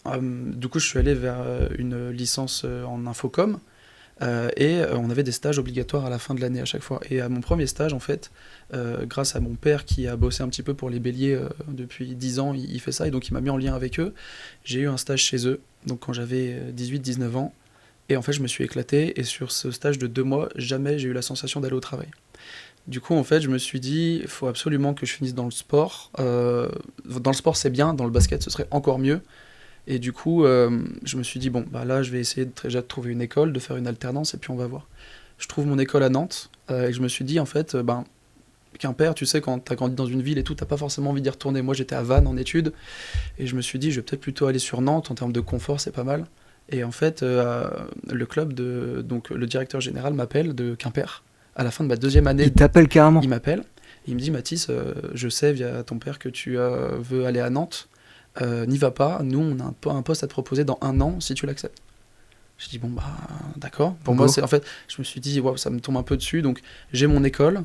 Du coup, je suis allé vers une licence en infocom. On avait des stages obligatoires à la fin de l'année à chaque fois. Et à mon premier stage, en fait, grâce à mon père qui a bossé un petit peu pour les béliers depuis 10 ans, il fait ça, et donc il m'a mis en lien avec eux. J'ai eu un stage chez eux, donc quand j'avais 18-19 ans. Et en fait, je me suis éclaté, et sur ce stage de 2 mois, jamais j'ai eu la sensation d'aller au travail. Du coup, en fait, je me suis dit, il faut absolument que je finisse dans le sport. Dans le sport, c'est bien, dans le basket, ce serait encore mieux. Et du coup, je me suis dit, bon, bah là, je vais essayer déjà de trouver une école, de faire une alternance, et puis on va voir. Je trouve mon école à Nantes, et je me suis dit, en fait, Quimper, tu sais, quand t'as grandi dans une ville et tout, t'as pas forcément envie d'y retourner. Moi, j'étais à Vannes en études, et je me suis dit, je vais peut-être plutôt aller sur Nantes, en termes de confort, c'est pas mal. Et en fait, le club, donc le directeur général m'appelle de Quimper, à la fin de ma 2e année. Il t'appelle carrément. Il m'appelle, et il me dit, Mathis, je sais via ton père que tu veux aller à Nantes. N'y va pas, nous on a un poste à te proposer dans 1 an si tu l'acceptes. Je dis bon bah d'accord. Pour moi c'est en fait, je me suis dit waouh, ça me tombe un peu dessus, donc j'ai mon école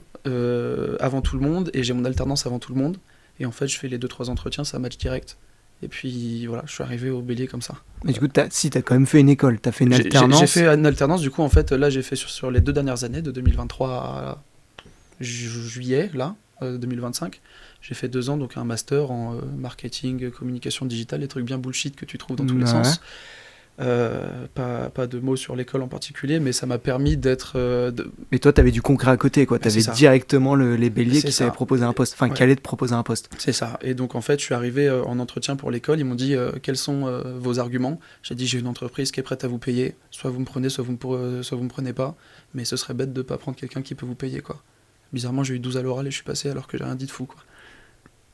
avant tout le monde et j'ai mon alternance avant tout le monde, et en fait je fais les 2-3 entretiens, ça match direct, et puis voilà, je suis arrivé au Bélier comme ça. Mais du coup, t'as quand même fait une école, t'as fait une alternance. J'ai fait une alternance, du coup en fait là j'ai fait sur les 2 dernières années, de 2023 à juillet là 2025. J'ai fait 2 ans, donc un master en marketing, communication digitale, les trucs bien bullshit que tu trouves dans tous les sens. Pas de mots sur l'école en particulier, mais ça m'a permis d'être... Mais toi, t'avais du concret à côté, quoi. T'avais directement les béliers qui t'avaient proposé un poste, enfin qui allaient te proposer un poste. C'est ça. Et donc en fait, je suis arrivé en entretien pour l'école, ils m'ont dit quels sont vos arguments. J'ai dit j'ai une entreprise qui est prête à vous payer, soit vous me prenez, soit vous me prenez pas, mais ce serait bête de pas prendre quelqu'un qui peut vous payer, quoi. Bizarrement, j'ai eu 12 à l'oral et je suis passé alors que j'ai rien dit de fou, quoi.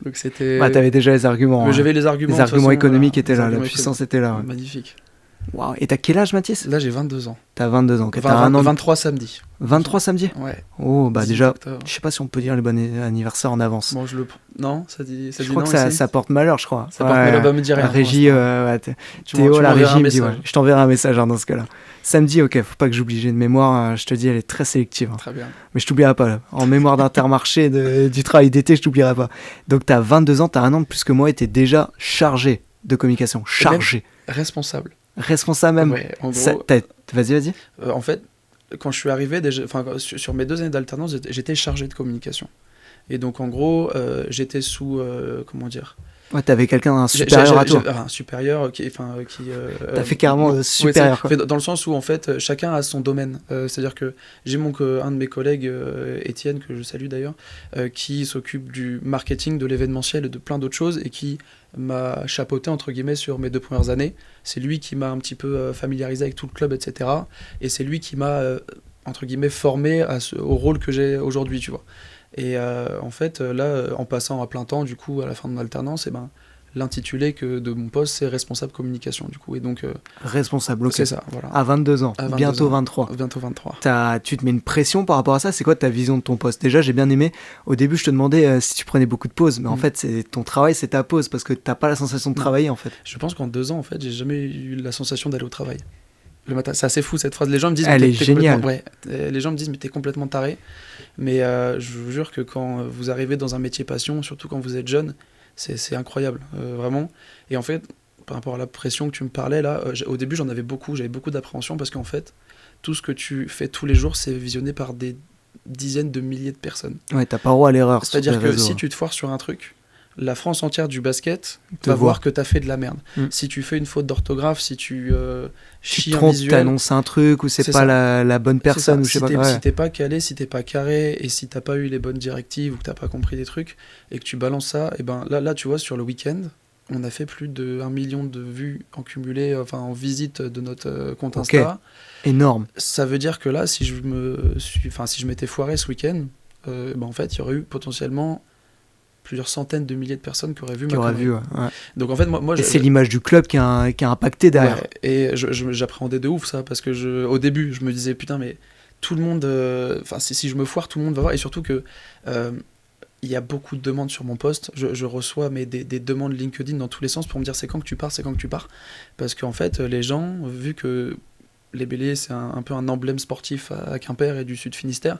Donc c'était... Bah, t'avais déjà les arguments. J'avais les arguments. Les arguments économiques étaient là, la puissance était là. Ouais. Magnifique. Wow. Et t'as quel âge, Mathis ? Là, j'ai 22 ans. T'as 22 ans. T'as un an 23 samedi. 23 samedi ? Ouais. Oh, bah déjà, octobre. Je sais pas si on peut dire les bons anniversaires en avance. Bon, non, ça dit je crois que ça porte malheur, je crois. Ça porte malheur, bah me dire rien. La régie, Théo, la régie me dit, je t'enverrai un message dans ce cas-là. Samedi, ok, faut pas que j'oublie, j'ai une mémoire, je te dis, elle est très sélective. Très bien. Mais je t'oublierai pas, là. En mémoire d'Intermarché, du travail d'été, je t'oublierai pas. Donc t'as 22 ans, t'as un an de plus que moi et t'es déjà chargé de communication. Chargé. Responsable. Responsable même. Ouais, en gros, vas-y. En fait, quand je suis arrivé, sur mes 2 années d'alternance, j'étais chargé de communication. Et donc, en gros, j'étais sous... comment dire ? Ouais, t'avais quelqu'un d'un supérieur à toi. Un supérieur qui T'as fait carrément supérieur. Ouais, dans le sens où, en fait, chacun a son domaine. C'est-à-dire que j'ai un de mes collègues, Étienne, que je salue d'ailleurs, qui s'occupe du marketing, de l'événementiel et de plein d'autres choses, et qui m'a chapeauté, entre guillemets, sur mes 2 premières années. C'est lui qui m'a un petit peu familiarisé avec tout le club, etc. Et c'est lui qui m'a, entre guillemets, formé au rôle que j'ai aujourd'hui, tu vois. Et en fait, là, en passant à plein temps, du coup, à la fin de mon alternance, l'intitulé de mon poste, c'est responsable communication, du coup. Et donc, responsable, ok. C'est ça, voilà. À 22 ans, bientôt 23. Bientôt 23. Tu te mets une pression par rapport à ça. C'est quoi ta vision de ton poste ? Déjà, j'ai bien aimé. Au début, je te demandais si tu prenais beaucoup de pauses. Mais en fait, ton travail, c'est ta pause parce que t'as pas la sensation de travailler, en fait. Je pense qu'en 2 ans, en fait, j'ai jamais eu la sensation d'aller au travail. Le matin, c'est assez fou cette phrase. Les gens me disent, elle est géniale. Les gens me disent, mais t'es complètement taré. Mais je vous jure que quand vous arrivez dans un métier passion, surtout quand vous êtes jeune, c'est incroyable, vraiment. Et en fait, par rapport à la pression que tu me parlais là, au début j'avais beaucoup d'appréhension parce qu'en fait, tout ce que tu fais tous les jours, c'est visionné par des dizaines de milliers de personnes. Ouais, t'as pas droit à l'erreur. C'est-à-dire que si tu te foires sur un truc, la France entière du basket va voir que t'as fait de la merde. Si tu fais une faute d'orthographe, si tu chies un visuel, t'annonces un truc ou c'est pas la bonne personne ou je sais pas quoi. Si t'es pas calé, si t'es pas carré et si t'as pas eu les bonnes directives ou que t'as pas compris des trucs et que tu balances ça, et là tu vois, sur le week-end, on a fait plus de 1 million de vues en cumulé, en visite de notre compte Insta. Énorme. Ça veut dire que là, si je m'étais foiré ce week-end, en fait, il y aurait eu potentiellement plusieurs centaines de milliers de personnes qui auraient vu ma connerie. Ouais. Donc en fait, moi c'est l'image du club qui a impacté derrière. Ouais, et j'appréhendais de ouf ça, parce que au début, je me disais putain, mais tout le monde, si je me foire, tout le monde va voir, et surtout que il y a beaucoup de demandes sur mon poste. Je reçois des demandes LinkedIn dans tous les sens pour me dire c'est quand que tu pars, parce qu'en fait, les gens, vu que les Béliers, c'est un peu un emblème sportif à Quimper et du Sud Finistère,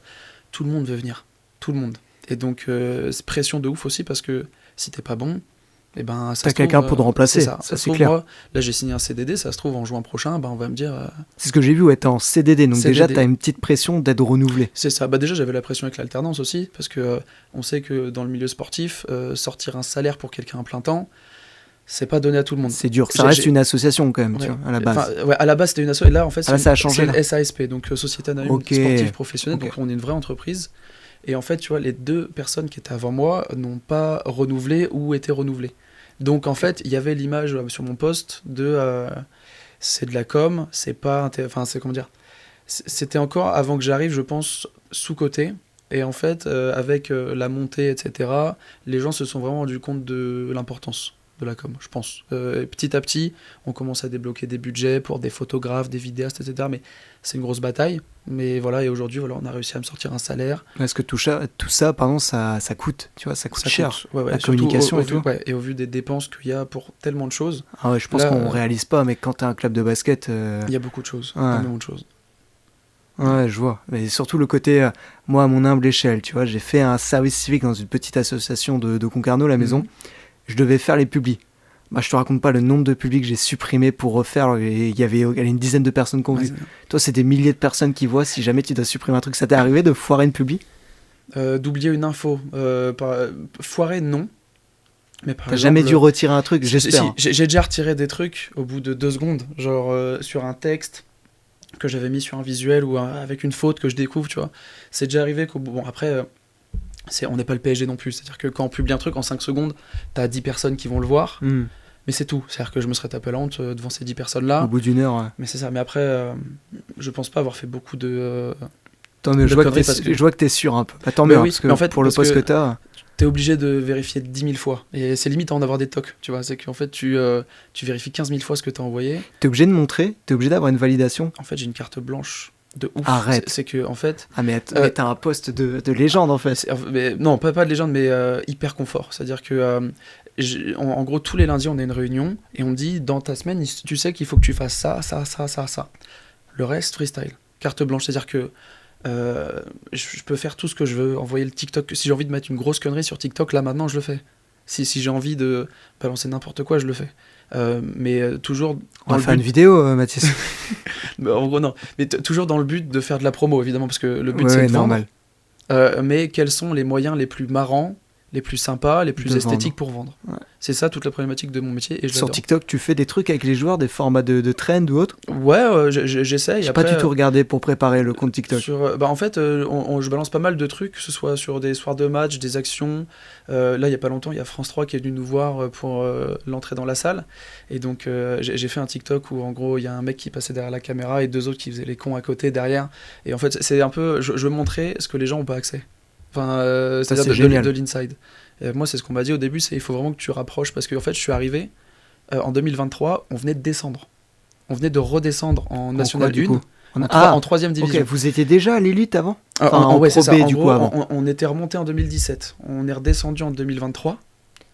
tout le monde veut venir, tout le monde. Et donc, c'est pression de ouf aussi, parce que si t'es pas bon, Et ben, ça T'as se trouve, quelqu'un pour te remplacer, c'est ça se c'est trouve, clair. moi, là j'ai signé un CDD, ça se trouve en juin prochain, ben, on va me dire C'est ce que j'ai vu, ouais, t'es en CDD, donc déjà CDD. t'as une petite pression d'être renouvelé. C'est ça. Bah déjà j'avais la pression avec l'alternance aussi, parce que on sait que dans le milieu sportif, sortir un salaire pour quelqu'un à plein temps, c'est pas donné à tout le monde. C'est dur, ça J'ai- reste j'ai- une association quand même, tu Ouais. vois, à la base. Enfin, ouais, à la base c'était une asso, et là en fait Ah là, ça a changé, c'est là. une SASP, donc Société Anonyme Ok. Sportive Professionnelle, Ok. donc on est une vraie entreprise. Et en fait, tu vois, les deux personnes qui étaient avant moi n'ont pas renouvelé ou été renouvelées. Donc en fait, il y avait l'image sur mon poste de c'est de la com, c'est pas enfin c'est comment dire, c'était encore avant que j'arrive, je pense, sous-coté. Et en fait, avec la montée, etc., les gens se sont vraiment rendus compte de l'importance de la com, je pense. Et petit à petit, on commence à débloquer des budgets pour des photographes, des vidéastes, etc. Mais c'est une grosse bataille. Mais voilà, et aujourd'hui, voilà, on a réussi à me sortir un salaire. Est-ce que tout ça, pardon, ça coûte, tu vois, ça coûte Ça cher. coûte. Ouais, ouais, La surtout communication au et vu, tout. ouais, et au vu des dépenses qu'il y a pour tellement de choses, Ah ouais, je pense Là, qu'on réalise pas, mais quand t'as un club de basket, il y a beaucoup de choses. Ouais. Énormément de choses. ouais, je vois. Mais surtout le côté, moi, à mon humble échelle, tu vois, j'ai fait un service civique dans une petite association de Concarneau, la maison. Mhm. Je devais faire les publis. Bah, je te raconte pas le nombre de publis que j'ai supprimés pour refaire. Et il y avait une dizaine de personnes qui ont Ouais, vu. Toi, c'est des milliers de personnes qui voient. Si jamais tu dois supprimer un truc, ça t'est arrivé de foirer une publi? d'oublier une info. Foirer, non. Mais par T'as jamais exemple, dû retirer un truc, Si, j'espère. j'ai déjà retiré des trucs au bout de 2 secondes, genre sur un texte que j'avais mis sur un visuel ou avec une faute que je découvre, tu vois. C'est déjà arrivé qu'au bout. Bon, après, on n'est pas le PSG non plus. C'est-à-dire que quand on publie un truc en 5 secondes, t'as 10 personnes qui vont le voir, Hmm. mais c'est tout. C'est-à-dire que je me serais tapé la honte devant ces 10 Au personnes-là. bout d'une heure. Ouais. Mais c'est ça. Mais après, je pense pas avoir fait beaucoup de. Attends, mais De je vois, conneries parce que- je vois que t'es sûr un peu. Bah, tant Mais mieux, oui, parce que mais en fait, pour le parce poste que- que t'as. T'es obligé de vérifier 10 000 fois. Et c'est limite à en avoir des tocs, tu vois. C'est qu'en fait, tu vérifies 15 000 fois ce que t'as envoyé. T'es obligé de montrer, t'es obligé d'avoir une validation. En fait, j'ai une carte blanche de ouf. Arrête. C'est que, en fait. Ah, mais t'as un poste de légende en fait. Non, pas de légende, mais hyper confort. C'est-à-dire que, en gros, tous les lundis, on a une réunion et on dit dans ta semaine, tu sais qu'il faut que tu fasses ça, ça, ça, ça, ça. Le reste, freestyle. Carte blanche. C'est-à-dire que je peux faire tout ce que je veux, envoyer le TikTok. Si j'ai envie de mettre une grosse connerie sur TikTok, là maintenant, je le fais. Si j'ai envie de balancer n'importe quoi, je le fais. Mais toujours On dans va le faire but. une vidéo, Mathis. Mais en gros, non. Mais toujours dans le but de faire de la promo, évidemment, parce que le but, Ouais, c'est de vendre. normal. Mais quels sont les moyens les plus marrants, les plus sympas, les plus De esthétiques pour vendre. Ouais. C'est ça toute la problématique de mon métier et je Sur l'adore. TikTok, tu fais des trucs avec les joueurs, des formats de trend ou autre? Ouais, j'essaye. J'ai pas du tout regardé pour préparer le compte TikTok. En fait, je balance pas mal de trucs, que ce soit sur des soirs de match, des actions. Là, il y a pas longtemps, il y a France 3 qui est venu nous voir pour l'entrée dans la salle. Et donc, j'ai fait un TikTok où, en gros, il y a un mec qui passait derrière la caméra et 2 autres qui faisaient les cons à côté, derrière. Et en fait, c'est un peu... Je veux montrer ce que les gens n'ont pas accès. Enfin, Ça, c'est-à-dire c'est génial. de l'inside. Et moi, c'est ce qu'on m'a dit au début, c'est il faut vraiment que tu rapproches, parce qu'en fait, je suis arrivé en 2023, on venait de descendre. On venait de redescendre en National 1, coup en 3e ok, division. vous étiez déjà à l'élite avant? Ah, Enfin, en ouais, c'est Pro ça. B, En du gros, coup, avant. on était remonté en 2017. On est redescendu en 2023.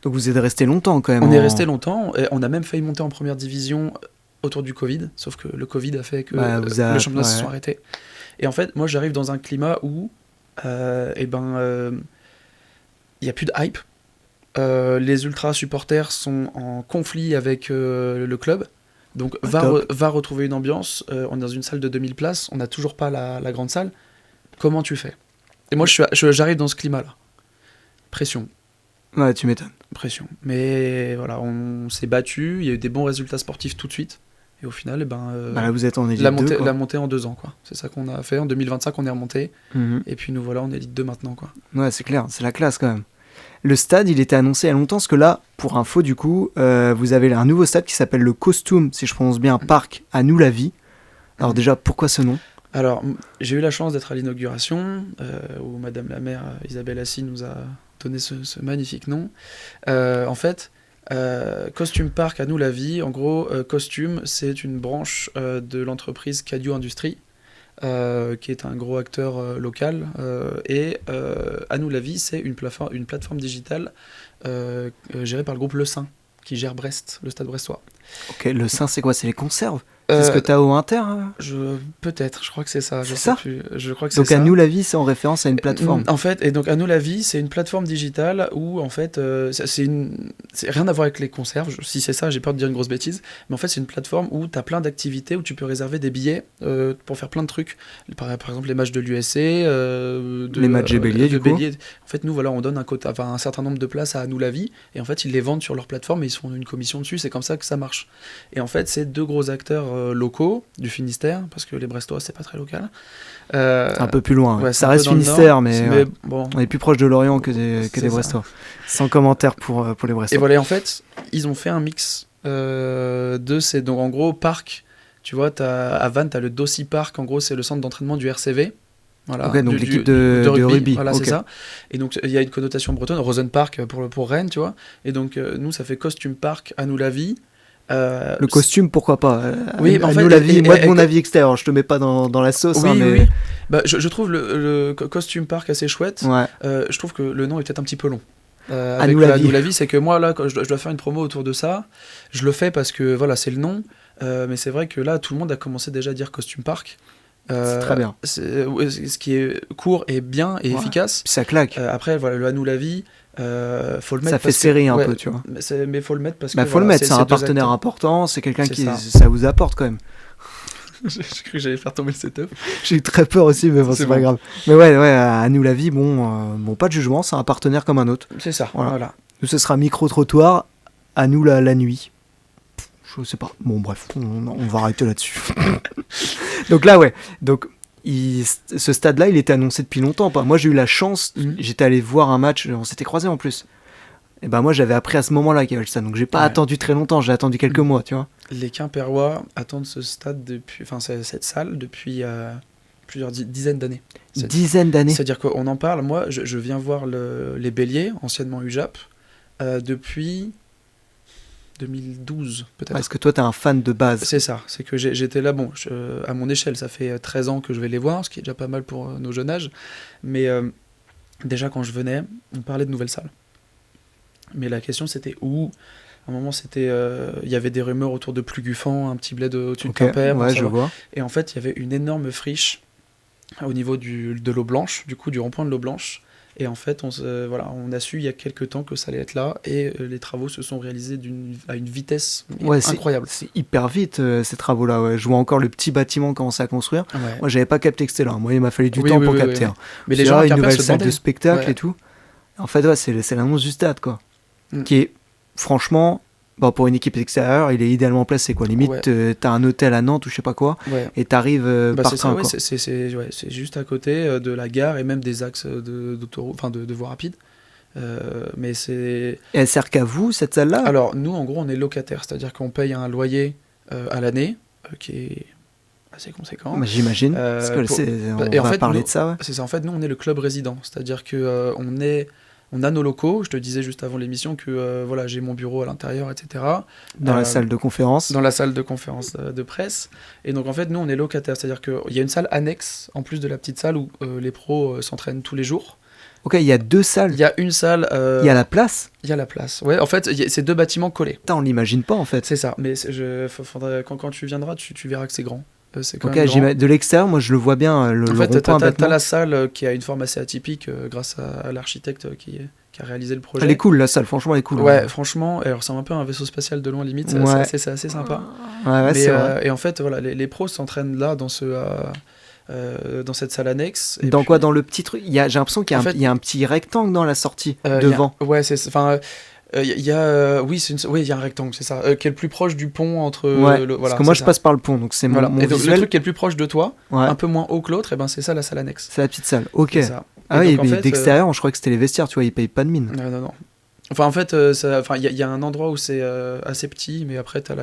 Donc vous êtes resté longtemps quand même. On est resté longtemps. Et on a même failli monter en première division autour du Covid. Sauf que le Covid a fait que le championnat se sont arrêtés. Et en fait, moi, j'arrive dans un climat où il n'y a plus de hype. Les ultra supporters sont en conflit avec le club. Donc va retrouver une ambiance. On est dans une salle de 2000 places. On n'a toujours pas la grande salle. Comment tu fais? Et moi, j'arrive dans ce climat-là. Pression. Ouais, tu m'étonnes. Pression. Mais voilà, on s'est battu. Il y a eu des bons résultats sportifs tout de suite. Et au final, là, vous êtes en élite la 2, quoi. montée en 2 ans, quoi. C'est ça qu'on a fait. En 2025, on est remonté. Mhm. Et puis nous voilà en élite 2 maintenant, quoi. Ouais, c'est clair, c'est la classe quand même. Le stade, il était annoncé il y a longtemps, parce que là, pour info du coup, vous avez un nouveau stade qui s'appelle le Costume, si je prononce bien, Parc à nous la vie. Alors déjà, pourquoi ce nom? Alors, j'ai eu la chance d'être à l'inauguration, où Madame la maire Isabelle Assy nous a donné ce magnifique nom. En fait, Costume Park à nous la vie, en gros, Costume, c'est une branche de l'entreprise Cadio Industries, qui est un gros acteur local. Et à nous la vie, c'est une plateforme digitale gérée par le groupe Le Saint, qui gère Brest, le stade brestois. Ok, le sein, c'est quoi? C'est les conserves? C'est ce que t'as au Inter Peut-être, je crois que c'est ça. C'est Je sais ça plus. Je crois que Donc c'est à ça. nous la vie, c'est en référence à une plateforme. En fait, et donc à nous la vie, c'est une plateforme digitale où en fait, c'est rien à voir avec les concerts. Si c'est ça, j'ai peur de dire une grosse bêtise. Mais en fait, c'est une plateforme où tu as plein d'activités où tu peux réserver des billets pour faire plein de trucs. Par exemple, les matchs de l'USC, Les matchs Bélier, du coup. En fait, nous, voilà, on donne un certain nombre de places à nous la vie, et en fait, ils les vendent sur leur plateforme et ils se font une commission dessus. C'est comme ça que ça marche. Et en fait, c'est deux gros acteurs locaux du Finistère, parce que les Brestois, c'est pas très local. C'est un peu plus loin. Ouais, Ça c'est un reste peu dans le Finistère, nord, mais mais bon. on est plus proche de Lorient que des C'est ça. Brestois. Sans commentaire pour les Et Brestois. voilà, et en fait, ils ont fait un mix de ces. Donc en gros, parc, tu vois, à Vannes, tu as le Dossi Park, en gros, c'est le centre d'entraînement du RCV. Voilà, Ok, donc l'équipe de rugby. Voilà, Ok. c'est ça. Et donc, il y a une connotation bretonne, Rosen Park pour Rennes, tu vois. Et donc, nous, ça fait Costume Park, à nous la vie. Le costume, pourquoi pas Oui, à en fait, nous la vie, moi de mon et- avis extérieur, je te mets pas dans la sauce, Oui, hein, oui, mais oui. Bah, je trouve le Costume Park assez chouette. ouais. Je trouve que le nom est peut-être un petit peu long. À Avec nous la vie. nous la vie, c'est que moi là, quand je dois faire une promo autour de ça, je le fais parce que voilà, c'est le nom. Mais c'est vrai que là, tout le monde a commencé déjà à dire Costume Park. C'est très bien. Ouais, ce qui est court et bien et Ouais. efficace. Puis ça claque. Après, voilà, le à nous la vie, faut le mettre. Ça fait parce que- série un ouais, peu, tu vois. mais faut le mettre parce Bah, que. faut le voilà, mettre, c'est un deux partenaire acteurs. important, c'est quelqu'un C'est qui ça. ça vous apporte quand même. J'ai cru que j'allais faire tomber le setup. J'ai eu très peur aussi, mais bon, c'est pas bon. grave. Mais ouais, à nous la vie, bon, pas de jugement, c'est un partenaire comme un autre. C'est ça. Voilà. Voilà. Nous, ce sera micro-trottoir, à nous la nuit. Je sais pas. Bon, bref, on va arrêter là-dessus. Donc là, ouais. Donc, ce stade-là, il était annoncé depuis longtemps. Pas. Moi, j'ai eu la chance, j'étais allé voir un match, on s'était croisés en plus. Et ben moi, j'avais appris à ce moment-là qu'il y avait le stade. Donc, j'ai pas Ouais. attendu très longtemps, j'ai attendu quelques mois, tu vois. Les Quimpérois attendent ce stade depuis, enfin cette salle depuis plusieurs dizaines d'années. Une dizaine d'années. C'est-à-dire qu'on en parle. Moi, je viens voir les Béliers, anciennement UJAP, depuis 2012 peut-être. Parce que toi, t'es un fan de base. C'est ça. C'est que j'étais là. Bon, à mon échelle, ça fait 13 ans que je vais les voir, ce qui est déjà pas mal pour nos jeunes âges. Mais déjà quand je venais, on parlait de nouvelles salles. Mais la question c'était où. À un moment, c'était, il y avait des rumeurs autour de Plugufan, un petit bled au-dessus de Ok, Quimper. ouais, je vois. Et en fait, il y avait une énorme friche au niveau de l'eau blanche, du coup, du rond-point de l'eau blanche. Et en fait, on a su il y a quelques temps que ça allait être là. Et les travaux se sont réalisés à une vitesse incroyable. C'est hyper vite, ces travaux-là. Ouais. Je vois encore le petit bâtiment commencer à construire. Ouais. Moi, j'avais pas capté que c'était là. Moi, il m'a fallu du Oui, temps oui, pour oui, capter. oui. Hein. Mais les C'est gens là, à une Quimper nouvelle se salle de demandaient. spectacle Ouais. et tout. En fait, ouais, c'est l'annonce du stade, quoi. Mm. Qui est, franchement, bon, pour une équipe extérieure, il est idéalement placé, quoi. Limite, Ouais. t'as un hôtel à Nantes ou je sais pas quoi, Ouais. et t'arrives Bah, par c'est train, ça, ouais, quoi. c'est juste à côté de la gare et même des axes d'autoroute, enfin de voies rapides. Mais c'est. Et elle sert qu'à vous, cette salle-là? Alors, nous, en gros, on est locataire, c'est-à-dire qu'on paye un loyer à l'année qui est assez conséquent. Bah, j'imagine. Parce que on et en va fait, parler nous, de ça, ouais. c'est ça, en fait, nous, on est le club résident, c'est-à-dire que on a nos locaux. Je te disais juste avant l'émission que voilà, j'ai mon bureau à l'intérieur, etc. Dans la salle de conférence. Dans la salle de conférence de presse. Et donc, en fait, nous, on est locataire, c'est-à-dire qu'il y a une salle annexe, en plus de la petite salle où les pros s'entraînent tous les jours. Ok, il y a deux salles. Il y a une salle. Il y a la place. Il y a la place. Ouais, en fait, c'est deux bâtiments collés. Putain, on l'imagine pas, en fait. C'est ça. Mais quand tu viendras, tu verras que c'est grand. C'est quand Ok, même grand. de l'extérieur, moi je le vois bien, le En fait, rond-point t'as bâtiment. la salle qui a une forme assez atypique grâce à l'architecte qui a réalisé le projet. Elle est cool, la salle, franchement, elle est cool. Ouais, franchement, alors c'est un peu un vaisseau spatial de loin limite, Ouais. c'est assez sympa. Ouais, Mais, c'est vrai. et en fait, voilà, les pros s'entraînent là dans cette salle annexe. Et Dans puis, quoi? Dans le petit truc? J'ai l'impression qu'il y a, En fait, il y a un petit rectangle dans la sortie, il y a- devant. Ouais, enfin, il y a, oui, il y a un rectangle, c'est ça, qui est le plus proche du pont entre. Ouais, voilà, parce que moi c'est je ça. passe par le pont, donc c'est Voilà. mon Et donc, le visuel. truc qui est le plus proche de toi, Ouais, un peu moins haut que l'autre, et ben c'est ça la salle annexe. c'est la petite salle. Ok. C'est ça. Ah Et oui, donc, en mais fait, d'extérieur, je crois que c'était les vestiaires, tu vois, ils payent pas de mine. non. Enfin, en fait, il y a un endroit où c'est assez petit, mais après, t'as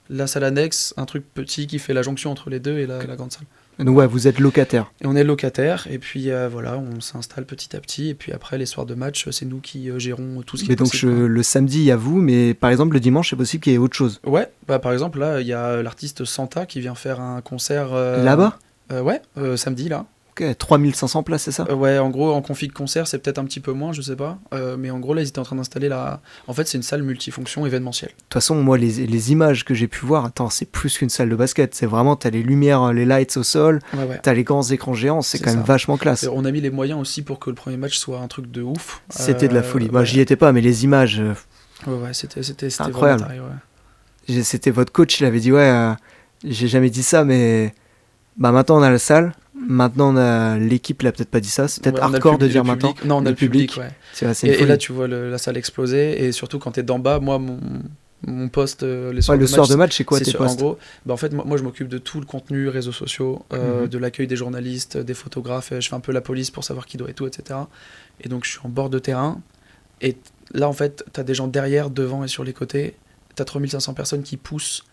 la salle annexe, un truc petit qui fait la jonction entre les deux et la grande salle. Donc ouais, vous êtes locataire. Et on est locataire, et puis voilà, on s'installe petit à petit, et puis après, les soirs de match, c'est nous qui gérons tout ce qui Mais est donc possible, quoi. le samedi, il y a vous, mais par exemple le dimanche, c'est possible qu'il y ait autre chose. Ouais, bah par exemple, là, il y a l'artiste Santa qui vient faire un concert. Là-bas? Ouais, samedi, là. Ok, 3500 places, c'est ça? Ouais, en gros, en config concert, c'est peut-être un petit peu moins, je sais pas. Mais en gros, là, ils étaient en train d'installer la. En fait, c'est une salle multifonction événementielle. De toute façon, moi, les images que j'ai pu voir, attends, c'est plus qu'une salle de basket. C'est vraiment, t'as les lumières, les lights au sol, Ouais. t'as les grands écrans géants, c'est quand même ça. vachement classe. On a mis les moyens aussi pour que le premier match soit un truc de ouf. C'était de la folie. Moi, Ouais. j'y étais pas, mais les images, Ouais, c'était incroyable. vraiment taré, ouais. c'était votre coach, il avait dit, ouais, j'ai jamais dit ça, mais bah maintenant on a la salle. Maintenant, on a l'équipe, il a peut-être pas dit ça. C'est peut-être hardcore de dire maintenant. Non, on a le public, ouais. Et là, tu vois la salle exploser. Et surtout, quand t'es d'en bas, moi, mon poste, les soirs le soir de match, c'est quoi tes postes? En gros, en fait, moi, je m'occupe de tout le contenu, réseaux sociaux, de l'accueil des journalistes, des photographes. Je fais un peu la police pour savoir qui doit et tout, etc. Et donc, je suis en bord de terrain. Et là, en fait, t'as des gens derrière, devant et sur les côtés. T'as 3500 personnes qui poussent.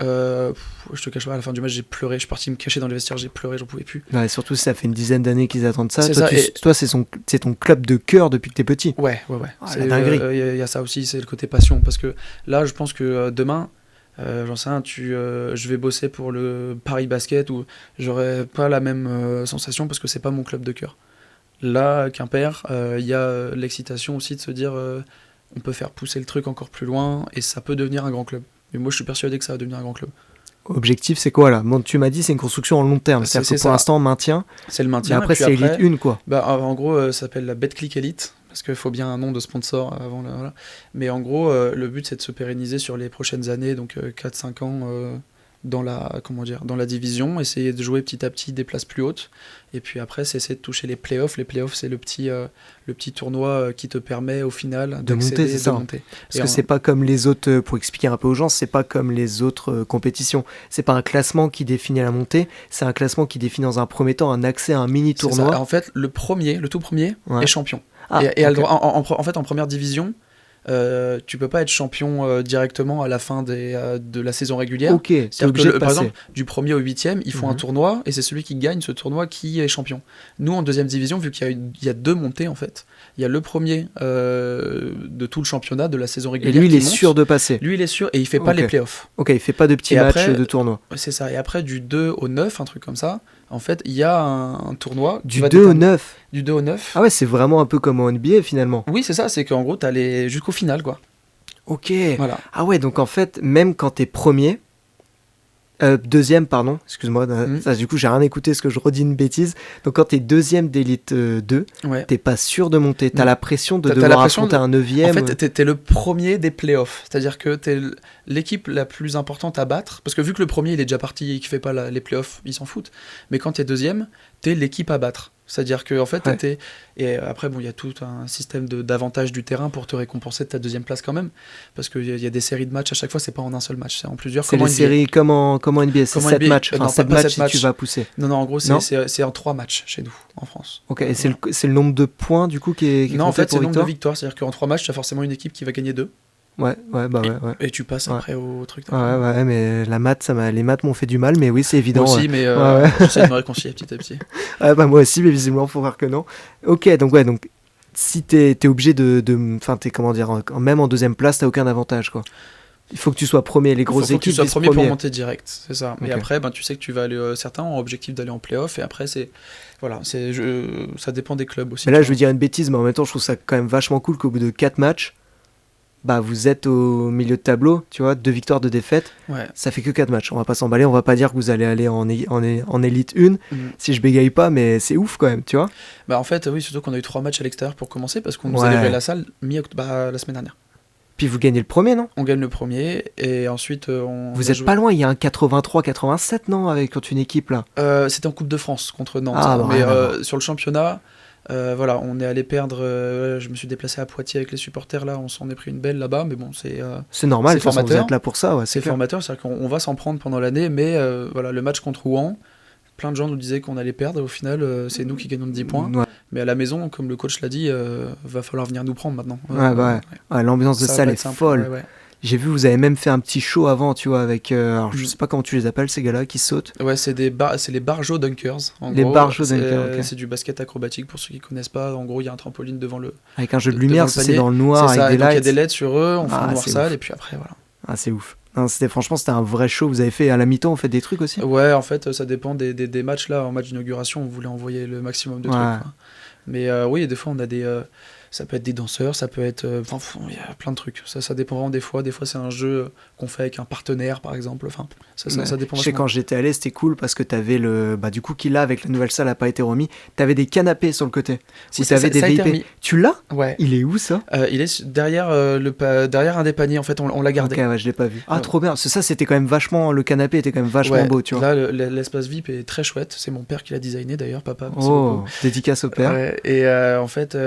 Je te cache pas, à la fin du match j'ai pleuré, je suis parti me cacher dans les vestiaires, j'ai pleuré, j'en pouvais plus. Ouais, surtout si ça fait une dizaine d'années qu'ils attendent ça. C'est toi, c'est ton club de cœur depuis que t'es petit. Ouais. C'est dinguerie. Y a ça aussi, c'est le côté passion, parce que là je pense que demain, j'en sais rien, je vais bosser pour le Paris Basket où j'aurai pas la même sensation parce que c'est pas mon club de cœur. Là, Quimper, y a l'excitation aussi de se dire on peut faire pousser le truc encore plus loin et ça peut devenir un grand club. Mais moi, je suis persuadé que ça va devenir un grand club. Objectif, c'est quoi là? Bon, tu m'as dit c'est une construction en long terme. C'est-à-dire que pour l'instant, maintien. C'est le maintien. Mais après, c'est Elite 1, quoi. En gros, ça s'appelle la BetClick Elite, parce qu'il faut bien un nom de sponsor avant. Voilà. Mais en gros, le but, c'est de se pérenniser sur les prochaines années, donc 4-5 ans dans la division, essayer de jouer petit à petit des places plus hautes. Et puis après, c'est essayer de toucher les playoffs. Les playoffs, c'est le petit tournoi qui te permet au final de monter, c'est ça. Monter. Parce que c'est pas comme les autres, pour expliquer un peu aux gens, c'est pas comme les autres compétitions. C'est pas un classement qui définit la montée, c'est un classement qui définit dans un premier temps un accès à un mini tournoi. En fait, le tout premier est champion. Et okay. En fait, en première division, tu peux pas être champion directement à la fin de la saison régulière. Ok, c'est-à-dire que par exemple, du 1er au 8e, ils font un tournoi et c'est celui qui gagne ce tournoi qui est champion. Nous, en deuxième division, vu qu'il y a 2 montées en fait, il y a le premier de tout le championnat de la saison régulière. Et lui, il est sûr de passer. Lui, il est sûr et il fait pas les playoffs. Ok, il fait pas de petits matchs de tournoi. C'est ça. Et après, du 2 au 9, un truc comme ça, en fait, il y a un tournoi. Du 2 au 9 Du 2 au 9. Ah ouais, c'est vraiment un peu comme en NBA finalement. Oui, c'est ça. C'est qu'en gros, t'as jusqu'au final, quoi. Ok. Voilà. Ah ouais, donc en fait, même quand t'es premier, deuxième, pardon, excuse-moi, ça, du coup j'ai rien écouté parce que je redis une bêtise. Donc quand t'es deuxième d'élite 2, t'es pas sûr de monter. T'as la pression de devoir affronter un neuvième. En fait, t'es le premier des playoffs. C'est-à-dire que t'es l'équipe la plus importante à battre. Parce que vu que le premier il est déjà parti et qu'il fait pas les playoffs, ils s'en foutent. Mais quand t'es deuxième, t'es l'équipe à battre. C'est-à-dire que en fait, et après bon, il y a tout un système d'avantages du terrain pour te récompenser de ta deuxième place quand même, parce qu'il y a des séries de matchs à chaque fois, c'est pas en un seul match, c'est en plusieurs. C'est les séries comme en NBA, c'est 7 matchs. Enfin, 7 matchs si tu vas pousser. Non, en gros, c'est en 3 matchs chez nous, en France. Ok, et c'est le nombre de points du coup qui est non, en fait, c'est le nombre de victoires. C'est-à-dire qu'en 3 matchs, tu as forcément une équipe qui va gagner 2. Ouais. Et tu passes après au truc. Ouais, mais les maths m'ont fait du mal, mais oui, c'est évident. Moi aussi, mais j'essaie de me réconcilier petit à petit. Moi aussi, mais visiblement, faut voir que non. Ok, donc si t'es obligé enfin, t'es comment dire, même en deuxième place, t'as aucun avantage, quoi. Il faut que tu sois premier, les grosses équipes. Il faut que tu sois premier pour monter direct, c'est ça. Okay. Et après, tu sais que tu vas aller. Certains ont objectif d'aller en play-off, et après, ça dépend des clubs aussi. Mais là, je veux dire une bêtise, mais en même temps, je trouve ça quand même vachement cool qu'au bout de 4 matchs, vous êtes au milieu de tableau, tu vois, 2 victoires, 2 défaites. Ouais. Ça fait que 4 matchs. On va pas s'emballer, on va pas dire que vous allez aller en Elite 1, si je bégaye pas, mais c'est ouf quand même, tu vois. En fait, oui, surtout qu'on a eu 3 matchs à l'extérieur pour commencer, parce qu'on nous a livré la salle la semaine dernière. Puis vous gagnez le premier, non? On gagne le premier, et ensuite vous êtes pas loin, il y a un 83-87, non, contre une équipe là. C'était en Coupe de France contre Nantes. Sur le championnat, on est allé perdre. Je me suis déplacé à Poitiers avec les supporters là, on s'en est pris une belle là-bas, mais bon, c'est normal, vous êtes là pour ça. Ouais, c'est formateur, c'est-à-dire qu'on va s'en prendre pendant l'année, mais le match contre Rouen, plein de gens nous disaient qu'on allait perdre, au final, c'est nous qui gagnons de 10 points. Ouais. Mais à la maison, comme le coach l'a dit, va falloir venir nous prendre maintenant. L'ambiance de salle est folle. Ouais. J'ai vu, vous avez même fait un petit show avant, tu vois, avec. Alors, je sais pas comment tu les appelles, ces gars-là qui sautent. Ouais, c'est les Barjo Dunkers. Barjo Dunkers, ok. C'est du basket acrobatique pour ceux qui connaissent pas. En gros, il y a un trampoline devant le. Avec un jeu de lumière, c'est dans le noir, avec des lights. Il y a des LED sur eux, on fait un noir sale, et puis après, voilà. Ah, c'est ouf. Non, franchement, c'était un vrai show. Vous avez fait à la mi-temps, vous faites des trucs aussi? Ouais, en fait, ça dépend des matchs. Là, en match d'inauguration, on voulait envoyer le maximum de trucs, Ouais. quoi. Mais oui, des fois, on a ça peut être des danseurs, ça peut être. Enfin, il y a plein de trucs. Ça dépend vraiment des fois. Des fois, c'est un jeu qu'on fait avec un partenaire, par exemple. Enfin, ça dépend Je sais, vachement. quand j'étais allé, c'était cool parce que t'avais le. Bah, du coup, qui là, avec la nouvelle salle, a pas été remis. T'avais des canapés sur le côté. Si, Où t'avais des ça a été VIP. remis. Tu l'as? Ouais. Il est où ça? Il est derrière, derrière un des paniers, en fait, on l'a gardé. Ok, ouais, je l'ai pas vu. Ah, Ouais. trop bien. Parce que ça, c'était quand même vachement. Le canapé était quand même vachement Ouais, beau, tu vois. là, l'espace VIP est très chouette. C'est mon père qui l'a designé d'ailleurs, papa. Merci Oh, beaucoup. dédicace au père. Ouais, et en fait,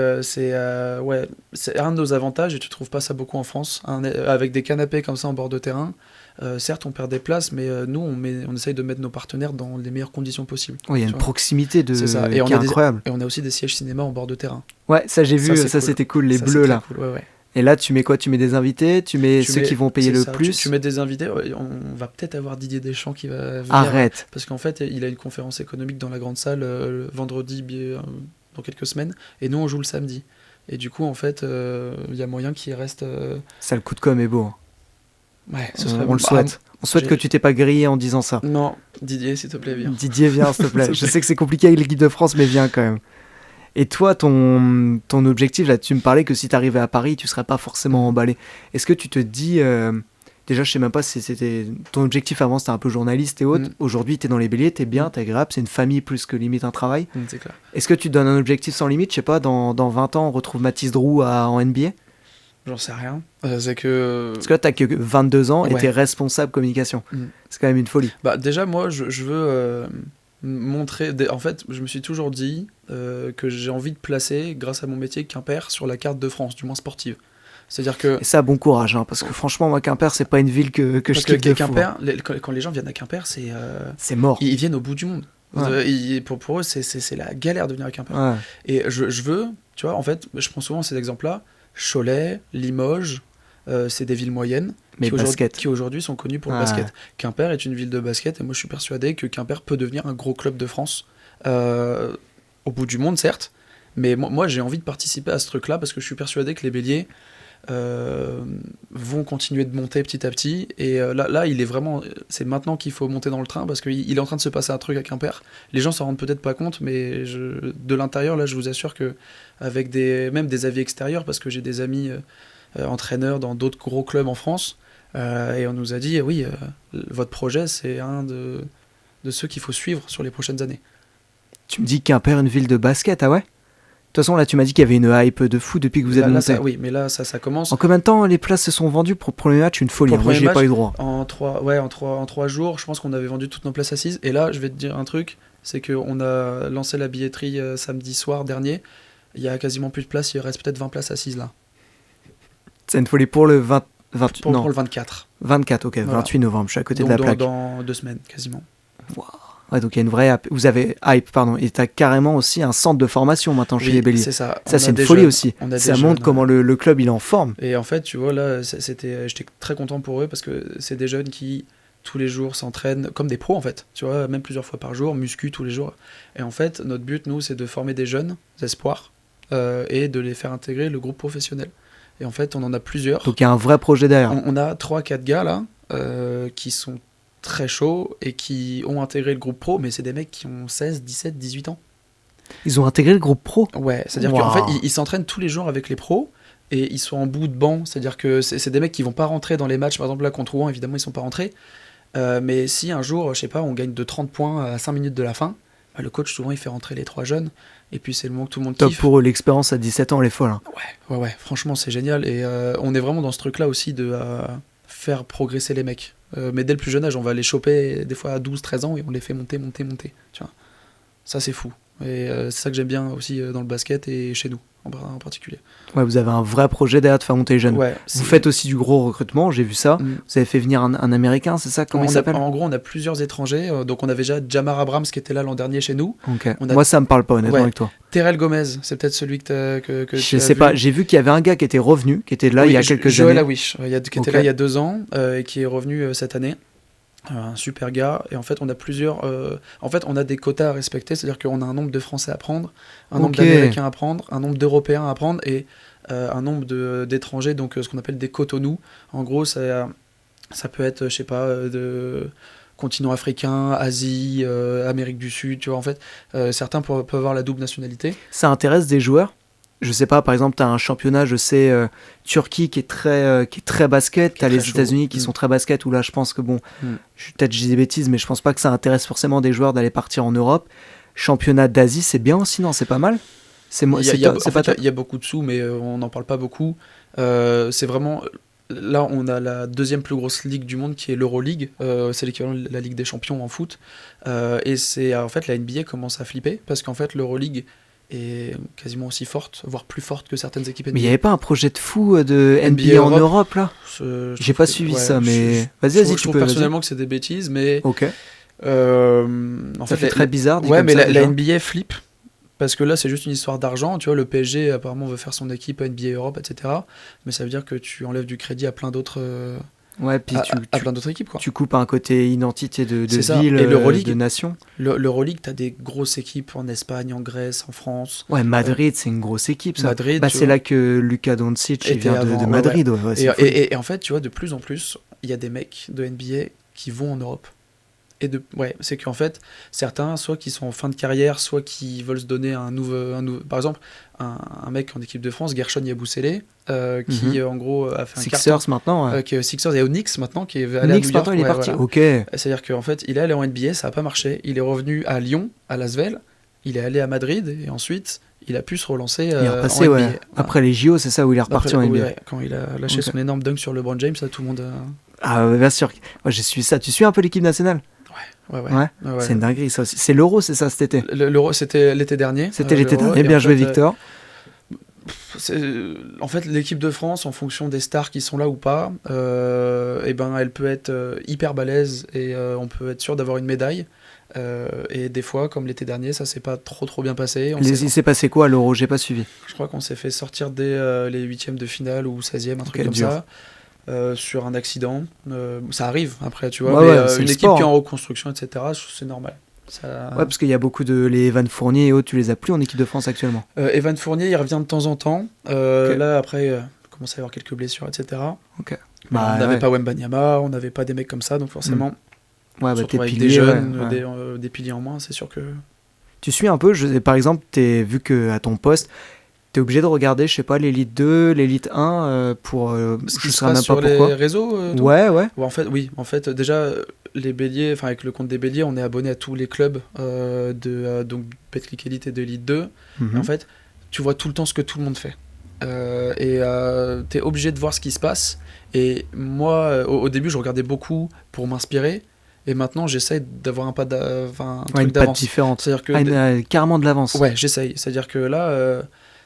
c'est un de nos avantages, et tu trouves pas ça beaucoup en France, avec des canapés comme ça en bord de terrain. Certes, on perd des places, mais nous, on essaye de mettre nos partenaires dans les meilleures conditions possibles. Oui, il y a Tu une vois. proximité C'est ça. qui est incroyable. Et on a aussi des sièges cinéma en bord de terrain. Ouais, ça j'ai vu, c'est ça cool. c'était cool, les Ça, bleus c'est là. très cool, ouais, ouais. Et là, tu mets quoi? Tu mets des invités? Tu mets ceux qui vont payer c'est le ça, plus? tu mets des invités. On va peut-être avoir Didier Deschamps qui va venir. Arrête. Parce qu'en fait, il a une conférence économique dans la grande salle le vendredi, dans quelques semaines. Et nous, on joue le samedi. Et du coup, en fait, il y a moyen qu'il reste. Ça, le coup de com est beau. Ouais, ce serait On le souhaite. On souhaite que tu t'es pas grillé en disant ça. Non, Didier, s'il te plaît, viens. Didier, viens, s'il te plaît. S'il te Je plaît. sais que c'est compliqué avec l'équipe de France, mais viens quand même. Et toi, ton objectif, là, tu me parlais que si t'arrivais à Paris, tu serais pas forcément emballé. Est-ce que tu te dis... Déjà, je sais même pas si c'était... Ton objectif avant, c'était un peu journaliste et autres. Mm. Aujourd'hui, t'es dans les béliers, t'es bien, t'es agréable, c'est une famille plus que limite un travail. C'est clair. Est-ce que tu te donnes un objectif sans limite? Je sais pas, dans 20 ans, on retrouve Mathis Drou en NBA? J'en sais rien. C'est que. Parce que là, t'as que 22 ans et Ouais. t'es responsable communication. Mm. C'est quand même une folie. Bah, déjà, moi, je veux montrer. En fait, je me suis toujours dit que j'ai envie de placer, grâce à mon métier, Quimper sur la carte de France, du moins sportive. C'est-à-dire que. Et ça, bon courage, hein, parce que franchement, moi, Quimper, c'est pas une ville que je Parce que kiffe de fou. Quimper, quand les gens viennent à Quimper, C'est mort. ils viennent au bout du monde. Ouais. Pour eux, c'est la galère de venir à Quimper. Ouais. Et je veux, tu vois, en fait, je prends souvent ces exemples-là. Cholet, Limoges, c'est des villes moyennes Mais basket. qui aujourd'hui sont connues pour le Ouais. basket. Quimper est une ville de basket et moi je suis persuadé que Quimper peut devenir un gros club de France. Au bout du monde, certes, mais moi j'ai envie de participer à ce truc-là parce que je suis persuadé que les Béliers vont continuer de monter petit à petit. Et là, il est vraiment. C'est maintenant qu'il faut monter dans le train parce qu'il est en train de se passer un truc à Quimper. Les gens s'en rendent peut-être pas compte, mais de l'intérieur, là, je vous assure que avec même des avis extérieurs, parce que j'ai des amis entraîneurs dans d'autres gros clubs en France, et on nous a dit oui, votre projet, c'est un de ceux qu'il faut suivre sur les prochaines années. Tu me dis Quimper, une ville de basket, ah ouais? De toute façon, là, tu m'as dit qu'il y avait une hype de fou depuis que vous êtes monté. Oui, mais là, ça commence. En combien de temps les places se sont vendues pour le premier match? Une folie, Pour le moi premier j'y ai match, pas eu droit. En 3 jours, je pense qu'on avait vendu toutes nos places assises. Et là, je vais te dire un truc, c'est qu'on a lancé la billetterie samedi soir dernier. Il y a quasiment plus de places, il reste peut-être 20 places assises là. C'est une folie pour le 20... non, Pour le 24. 24, ok, Voilà. 28 novembre, je suis à côté Donc de la plaque. dans 2 semaines, quasiment. Ouais, donc il y a une vraie hype. Vous avez hype, pardon, et t'as carrément aussi un centre de formation maintenant chez Oui, les Béliers. c'est ça. Ça, On c'est a une des folie jeunes. aussi. On a Ça des montre jeunes, comment le club il est en forme. Et en fait, tu vois, là, j'étais très content pour eux parce que c'est des jeunes qui, tous les jours, s'entraînent comme des pros, en fait. Tu vois, même plusieurs fois par jour, muscu tous les jours. Et en fait, notre but, nous, c'est de former des jeunes espoirs et de les faire intégrer le groupe professionnel. Et en fait, on en a plusieurs. Donc il y a un vrai projet derrière. On a 3-4 gars, là, qui sont très chauds et qui ont intégré le groupe pro, mais c'est des mecs qui ont 16, 17, 18 ans. Ils ont intégré le groupe pro. Ouais, c'est-à-dire Wow. qu'en fait, ils s'entraînent tous les jours avec les pros et ils sont en bout de banc. C'est-à-dire que c'est des mecs qui vont pas rentrer dans les matchs. Par exemple, là, contre Rouen, évidemment, ils sont pas rentrés. Mais si un jour, je sais pas, on gagne de 30 points à 5 minutes de la fin, bah, le coach, souvent, il fait rentrer les 3 jeunes. Et puis, c'est le moment que tout le monde Top kiffe. pour eux, l'expérience à 17 ans, elle est folle. Hein. Ouais, franchement, c'est génial. Et on est vraiment dans ce truc-là aussi de faire progresser les mecs. Mais dès le plus jeune âge, on va les choper des fois à 12, 13 ans et on les fait monter. Tu vois. Ça, c'est fou. Et c'est ça que j'aime bien aussi dans le basket et chez nous en particulier. Ouais, vous avez un vrai projet derrière de faire monter les jeunes. Ouais, Vous faites aussi du gros recrutement, j'ai vu ça. Mm. Vous avez fait venir un Américain, c'est ça? Comment il s'appelle? En gros, on a plusieurs étrangers. Donc, on avait déjà Jamar Abrams qui était là l'an dernier chez nous. Ok. on a- Moi, ça me parle pas, honnêtement, Ouais. avec toi. Terrell Gomez, c'est peut-être celui que tu Je as sais vu. pas, j'ai vu qu'il y avait un gars qui était revenu, qui était là Oui, il y a quelques Joel années. Awish, qui était Ok. là il y a 2 ans et qui est revenu cette année. Un super gars. Et en fait, on a plusieurs. En fait, on a des quotas à respecter, c'est-à-dire qu'on a un nombre de Français à prendre, un nombre Ok. d'Américains à prendre, un nombre d'Européens à prendre et un nombre d'étrangers, donc ce qu'on appelle des cotonous. En gros, Ça peut être, je sais pas, de continent africain, Asie, Amérique du Sud, tu vois, en fait. Certains peuvent avoir la double nationalité. Ça intéresse des joueurs? Je sais pas, par exemple, tu as un championnat, je sais, Turquie qui est très basket, tu as Très les chaud. États-Unis qui sont très basket, où là, je pense que, bon, Mm. peut-être je dis des bêtises, mais je pense pas que ça intéresse forcément des joueurs d'aller partir en Europe. Championnat d'Asie, c'est bien aussi, non? C'est pas mal? C'est pas top? Il y a beaucoup de sous, mais on n'en parle pas beaucoup. C'est vraiment. Là, on a la deuxième plus grosse ligue du monde qui est l'Euroleague. C'est l'équivalent de la Ligue des Champions en foot. Et c'est en fait la NBA commence à flipper parce qu'en fait l'Euroleague est quasiment aussi forte, voire plus forte que certaines équipes NBA. Mais il n'y avait pas un projet de fou de NBA NBA en Europe, Europe, là? Je J'ai trouve pas que- suivi ouais, ça, mais vas-y, je tu trouve peux, vas-y. personnellement que c'est des bêtises, mais Ok. en Ça fait, fait très bizarre, dit ouais, comme mais ça, la déjà. NBA flippe. Parce que là, c'est juste une histoire d'argent. Tu vois, le PSG, apparemment, veut faire son équipe NBA Europe, etc. Mais ça veut dire que tu enlèves du crédit à plein d'autres, Ouais, puis à plein d'autres équipes, quoi. tu coupes un côté identité de C'est ça. ville, Et l'Euroleague, de nation. L'Euroleague, t'as des grosses équipes en Espagne, en Grèce, en France. Ouais, Madrid, c'est une grosse équipe, ça. Madrid, Bah, tu c'est vois. là que Luka Doncic il Était vient avant, de ouais, Madrid. Ouais, c'est Et, fou. et en fait, tu vois, de plus en plus, il y a des mecs de NBA qui vont en Europe. Ouais, c'est qu'en fait, certains, soit qui sont en fin de carrière, soit qui veulent se donner un nouveau. Par exemple, un mec en équipe de France, Gershon Yabusele, qui Mhm. en gros a fait un Sixers carton. maintenant, ouais. Qui est Sixers et au Knicks maintenant, qui est allé à Knicks New York. maintenant, il est Ouais, parti. voilà. Ok. C'est-à-dire qu'en fait, il est allé en NBA, ça n'a pas marché. Il est revenu à Lyon, à Lasvel. Il est allé à Madrid et ensuite, il a pu se relancer Il est en repassé, NBA. ouais. Voilà. Après les JO, c'est ça où il est reparti en oui, NBA. ouais, quand il a lâché Ok. son énorme dunk sur LeBron James, ça, tout le monde. Ah, ouais, bien sûr. Moi, j'ai suivi ça. Tu suis un peu l'équipe nationale? Ouais. Ouais. C'est une dinguerie, ça aussi. C'est l'Euro, c'est ça, cet été? L'Euro, c'était l'été dernier. C'était l'été l'Euro, dernier. et Bien en joué, fait, Victor. En fait, l'équipe de France, en fonction des stars qui sont là ou pas, et ben, elle peut être hyper balèze et on peut être sûr d'avoir une médaille. Et des fois, comme l'été dernier, ça s'est pas trop bien passé. Il s'est passé quoi à l'Euro? J'ai pas suivi. Je crois qu'on s'est fait sortir dès les huitièmes de finale ou 16e, un truc comme dur. ça. Sur un accident. Ça arrive après, tu vois. Ouais, mais ouais, c'est une le équipe sport, qui est hein. en reconstruction, etc., c'est normal. Ça... Ouais, parce qu'il y a beaucoup de. Les Evan Fournier et autres, tu les as plus en équipe de France actuellement. Evan Fournier, il revient de temps en temps. Ok. Là, après, il commence à y avoir quelques blessures, etc. Ok. Mais Bah, on n'avait ouais. pas Wembanyama, on n'avait pas des mecs comme ça, donc forcément, Ouais, bah, surtout t'es avec pilier, des jeunes, ouais, ouais. des piliers en moins, c'est sûr que... Tu suis un peu, par exemple, vu que à ton poste, t'es obligé de regarder, je sais pas, l'élite 2, l'élite 1 pour. Ce Je qui se sais passe même sur pas pourquoi. les réseaux, tout. Ouais, ouais. Ouais, en fait, déjà, les béliers, enfin avec le compte des béliers, on est abonné à tous les clubs donc Betclic Elite et de Elite 2. Mhm. En fait, tu vois tout le temps ce que tout le monde fait. T'es obligé de voir ce qui se passe. Et moi, au début, je regardais beaucoup pour m'inspirer. Et maintenant, j'essaye d'avoir un Ouais, truc une patte d'avance. différente. C'est-à-dire que Carrément de l'avance. ouais, j'essaye. C'est-à-dire que là,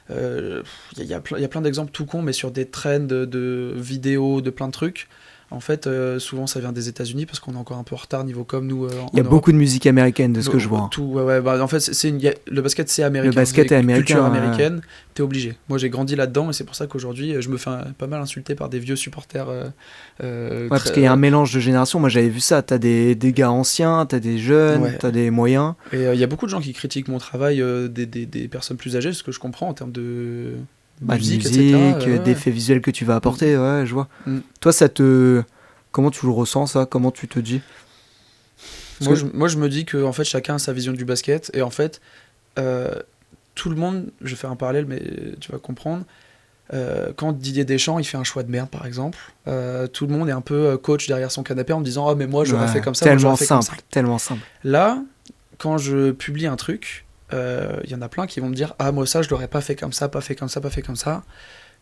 il y a plein d'exemples tout cons, mais sur des trends de vidéos, de plein de trucs. En fait, souvent, ça vient des États-Unis parce qu'on est encore un peu en retard niveau com, nous. Il y a beaucoup de musique américaine de ce que je vois. hein. En fait, le basket, c'est américain. Le basket c'est est américain, culture ouais. américaine. T'es obligé. Moi, j'ai grandi là-dedans et c'est pour ça qu'aujourd'hui, je me fais pas mal insulter par des vieux supporters. Ouais, parce qu'il y a un mélange de générations. Moi, j'avais vu ça. T'as des gars anciens, t'as des jeunes, Ouais. t'as des moyens. Et il y a beaucoup de gens qui critiquent mon travail, des personnes plus âgées, ce que je comprends en termes de Bah, de musique, musique, etc. d'effets visuels que tu vas apporter. Ouais, je vois. Mm. Toi, comment tu le ressens, ça? Comment tu te dis? Moi, je me dis que en fait, chacun a sa vision du basket et en fait, tout le monde, je vais faire un parallèle, mais tu vas comprendre. Quand Didier Deschamps il fait un choix de merde par exemple, tout le monde est un peu coach derrière son canapé en me disant ah mais moi j'aurais Ouais, fait comme ça, moi, tellement j'aurais fait comme ça. simple, tellement simple. Là, quand je publie un truc, il y en a plein qui vont me dire ah moi ça je l'aurais pas fait comme ça, pas fait comme ça, pas fait comme ça.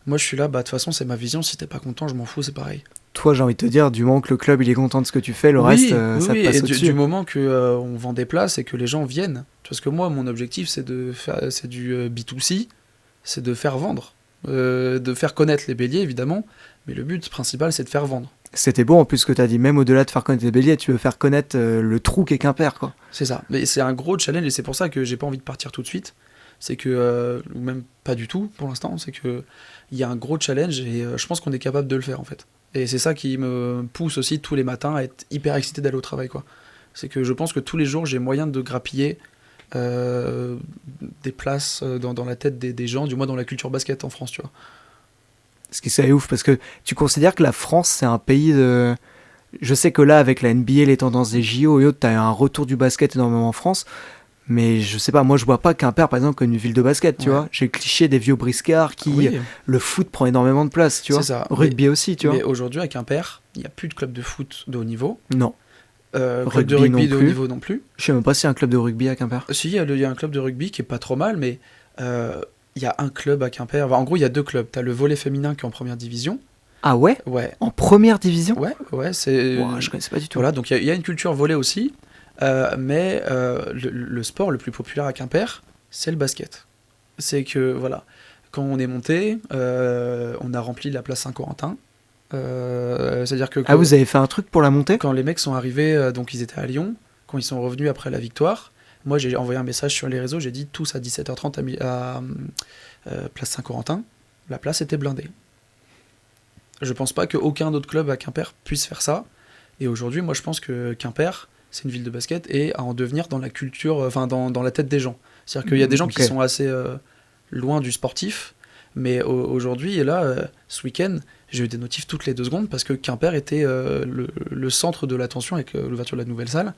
Moi je suis là, bah de toute façon c'est ma vision, si t'es pas content je m'en fous, c'est pareil. Toi, j'ai envie de te dire, du moment que le club il est content de ce que tu fais, le reste, ça te passe et au-dessus. du moment que on vend des places et que les gens viennent, parce que moi mon objectif c'est c'est du B2C, c'est de faire vendre. De faire connaître les béliers évidemment, mais le but principal c'est de faire vendre. C'était beau en plus ce que tu as dit, même au-delà de faire connaître les béliers, tu veux faire connaître le trou qu'est Quimper, quoi. C'est ça, mais c'est un gros challenge et c'est pour ça que j'ai pas envie de partir tout de suite. C'est que, ou même pas du tout pour l'instant, c'est que il y a un gros challenge et je pense qu'on est capable de le faire en fait. Et c'est ça qui me pousse aussi tous les matins à être hyper excité d'aller au travail, quoi. C'est que je pense que tous les jours j'ai moyen de grappiller des places dans la tête des gens, du moins dans la culture basket en France, tu vois. Ce qui c'est ouf, parce que tu considères que la France, c'est un pays Je sais que là, avec la NBA, les tendances des JO et autres, t'as un retour du basket énormément en France. Mais je sais pas, moi je vois pas Quimper par exemple comme une ville de basket, tu vois. J'ai le cliché des vieux briscards qui. Oui, Le foot prend énormément de place, tu vois. c'est ça. Rugby aussi, tu vois. Mais aujourd'hui, à Quimper, il n'y a plus de club de foot de haut niveau. Non. Club de rugby de haut niveau non plus. Je sais même pas s'il y a un club de rugby à Quimper. Si, il y a un club de rugby qui est pas trop mal, mais il y a un club à Quimper. Enfin, en gros, il y a deux clubs. T'as le volley féminin qui est en première division. Ah ouais? Ouais. En première division? Ouais, c'est. Wow, je connaissais pas du tout. Voilà, donc il y a une culture volley aussi, mais le sport le plus populaire à Quimper, c'est le basket. C'est que, voilà, quand on est monté, on a rempli la place Saint-Corentin. C'est-à-dire que. Ah, vous avez fait un truc pour la montée? Quand les mecs sont arrivés, donc ils étaient à Lyon, quand ils sont revenus après la victoire, moi j'ai envoyé un message sur les réseaux, j'ai dit tous à 17h30 à place Saint-Corentin, la place était blindée. Je pense pas qu'aucun autre club à Quimper puisse faire ça. Et aujourd'hui, moi, je pense que Quimper, c'est une ville de basket et à en devenir dans la culture, enfin, dans la tête des gens. C'est-à-dire qu'il y a des gens qui sont assez loin du sportif, mais aujourd'hui, et là, ce week-end, j'ai eu des notifs toutes les 2 secondes parce que Quimper était le centre de l'attention avec l'ouverture de la nouvelle salle.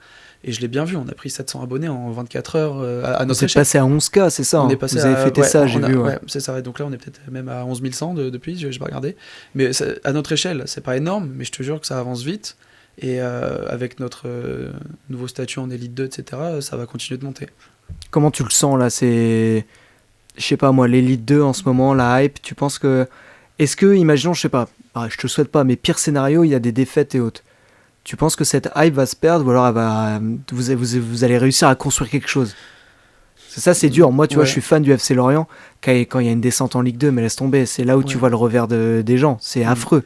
Et je l'ai bien vu, on a pris 700 abonnés en 24 heures à notre échelle. Vous êtes passé à 11K, c'est ça? On est passé vous avez fêté ça, j'ai vu. Ouais, c'est ça. Donc là, on est peut-être même à 11 100 depuis, j'ai pas regardé. Mais à notre échelle, c'est pas énorme, mais je te jure que ça avance vite. Et avec notre nouveau statut en Elite 2, etc., ça va continuer de monter. Comment tu le sens là? C'est, je sais pas moi, l'Elite 2 en ce moment, la hype, tu penses que... Est-ce que, imaginons, je sais pas, je te souhaite pas, mais pire scénario, il y a des défaites et autres. Tu penses que cette hype va se perdre ou alors vous allez réussir à construire quelque chose? C'est dur. Moi, tu vois, je suis fan du FC Lorient quand il y a une descente en Ligue 2, mais laisse tomber. C'est là où tu vois le revers des gens. C'est affreux.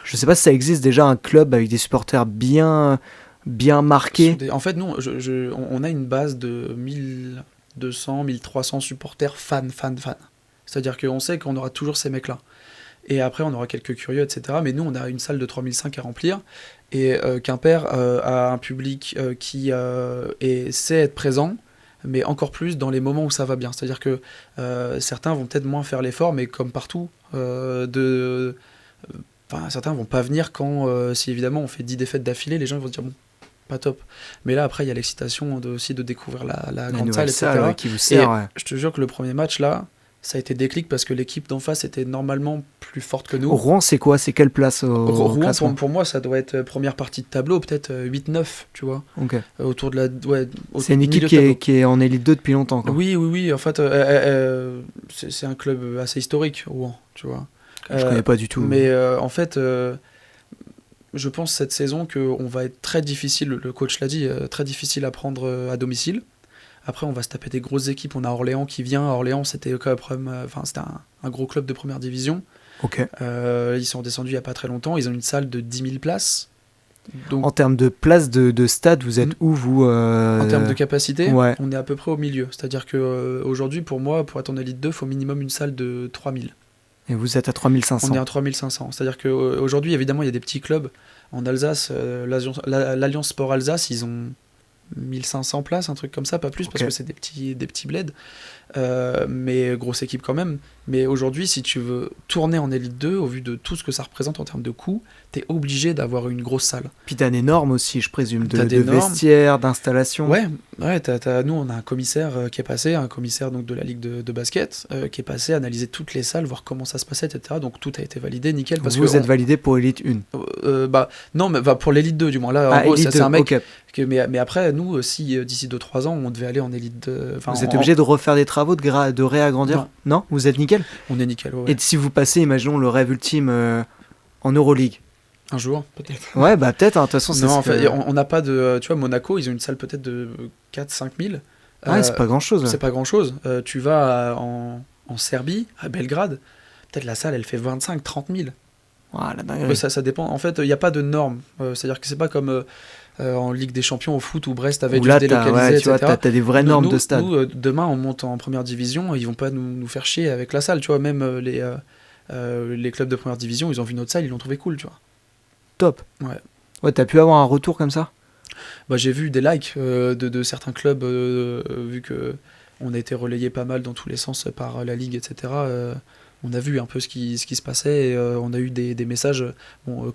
Je sais pas si ça existe déjà un club avec des supporters bien marqués. En fait, nous, on a une base de 1200, 1300 supporters fans. C'est-à-dire qu'on sait qu'on aura toujours ces mecs-là. Et après, on aura quelques curieux, etc. Mais nous, on a une salle de 3005 à remplir. Et Quimper a un public qui sait être présent, mais encore plus dans les moments où ça va bien. C'est-à-dire que certains vont peut-être moins faire l'effort, mais comme partout, certains vont pas venir quand, si évidemment on fait 10 défaites d'affilée, les gens vont se dire bon, pas top. Mais là, après, il y a l'excitation aussi de découvrir la grande salle, etc. Qui vous sert, et je te jure que le premier match, là, ça a été déclic parce que l'équipe d'en face était normalement plus forte que nous. Rouen, c'est quoi? C'est quelle place au Rouen, pour moi, ça doit être première partie de tableau, peut-être 8-9, tu vois. Okay. Autour de la... c'est une équipe qui est en Elite 2 depuis longtemps, quoi. Oui. En fait, c'est un club assez historique, Rouen, tu vois. Je connais pas du tout. Mais en fait... je pense cette saison qu'on va être très difficile, le coach l'a dit, très difficile à prendre à domicile. Après, on va se taper des grosses équipes. On a Orléans qui vient. Orléans, c'était c'était un gros club de première division. Okay. Ils sont descendus il n'y a pas très longtemps. Ils ont une salle de 10 000 places. Donc, en termes de places de stade, vous êtes où, vous En termes de capacité, ouais. On est à peu près au milieu. C'est-à-dire qu'aujourd'hui, pour moi, pour être en Elite 2, il faut minimum une salle de 3 000. Et vous êtes à 3500. On est à 3500. C'est-à-dire qu'aujourd'hui, évidemment, il y a des petits clubs. En Alsace, l'Alliance Sport Alsace, ils ont 1500 places, un truc comme ça, pas plus, parce que c'est des petits bleds. Mais grosse équipe quand même. Mais aujourd'hui, si tu veux tourner en Elite 2, au vu de tout ce que ça représente en termes de coûts, t'es obligé d'avoir une grosse salle. Puis t'as des normes aussi, je présume, de vestiaires, d'installation. Ouais, nous on a un commissaire qui est passé, un commissaire donc, de la Ligue de basket, qui est passé analyser toutes les salles, voir comment ça se passait, etc. Donc tout a été validé, nickel. Parce vous êtes validé pour Elite 1 non, mais pour l'Elite 2 du moins. Là, en gros, c'est un mec... Okay. Mais après, nous, si d'ici 2-3 ans, on devait aller en Élite... vous êtes obligé de refaire des travaux, de réagrandir? Non, vous êtes nickel? On est nickel, ouais. Et si vous passez, imaginons, le rêve ultime en Euroleague? Un jour, peut-être. Ouais, bah peut-être, de toute façon. Non, en fait, on n'a pas de... Tu vois, Monaco, ils ont une salle peut-être de 4-5 000. C'est pas grand-chose. Ouais. C'est pas grand-chose. Tu vas en Serbie, à Belgrade, peut-être la salle, elle fait 25-30 000. Ah, la dinguerie. Ça dépend. En fait, il n'y a pas de normes. C'est-à-dire que c'est pas comme... en Ligue des Champions au foot où Brest avait dû se délocaliser, tu vois, t'as des vraies normes de stade. Nous, demain, on monte en première division, ils vont pas nous faire chier avec la salle, tu vois. Même les clubs de première division, ils ont vu notre salle, ils l'ont trouvé cool, tu vois. Top. Ouais, t'as pu avoir un retour comme ça? J'ai vu des likes de certains clubs, vu que on a été relayé pas mal dans tous les sens par la Ligue, etc. on a vu un peu ce qui se passait, et on a eu des messages,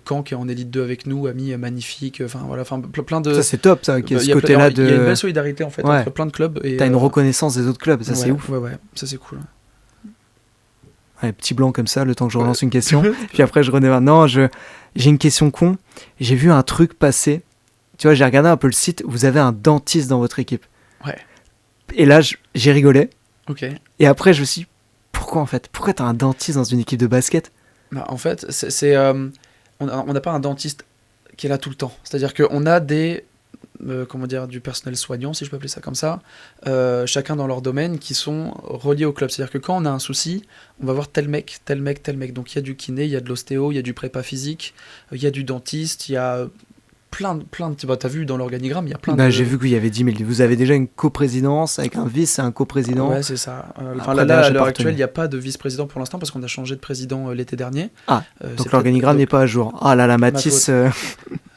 Caen qui est en élite 2 avec nous, amis magnifiques, enfin voilà, enfin plein de... Ça, c'est top, ça, il y a ce côté-là il y a une de. belle solidarité en fait Ouais. entre plein de clubs, et T'as une reconnaissance des autres clubs, ça, c'est ouais, ouf. ouais, ça c'est cool. Ouais, petit blanc comme ça, le temps que je relance une question. Puis après, je redémarre. Non, j'ai une question con. J'ai vu un truc passer. Tu vois, j'ai regardé un peu le site. Vous avez un dentiste dans votre équipe. Ouais. Et là, j'ai rigolé. Ok. Et après, je me suis dit, pourquoi en fait? Pourquoi t'as un dentiste dans une équipe de basket? Bah, en fait, on n'a pas un dentiste qui est là tout le temps. C'est-à-dire qu'on a comment dire, du personnel soignant, si je peux appeler ça comme ça, chacun dans leur domaine, qui sont reliés au club. C'est-à-dire que quand on a un souci, on va voir tel mec. Donc il y a du kiné, il y a de l'ostéo, il y a du prépa physique, il y a du dentiste, il y a plein de... Bah, t'as vu dans l'organigramme, il y a plein de... J'ai vu qu'il y avait 10 000. Vous avez déjà une coprésidence avec un vice et un coprésident. Ouais, c'est ça. Après, Là, derrière, à j'ai l'heure pas actuelle, retenu. il n'y a pas de vice-président pour l'instant parce qu'on a changé de président l'été dernier. Ah, C'est donc l'organigramme peut-être- n'est pas à jour. Ah là là, Mathis. faute.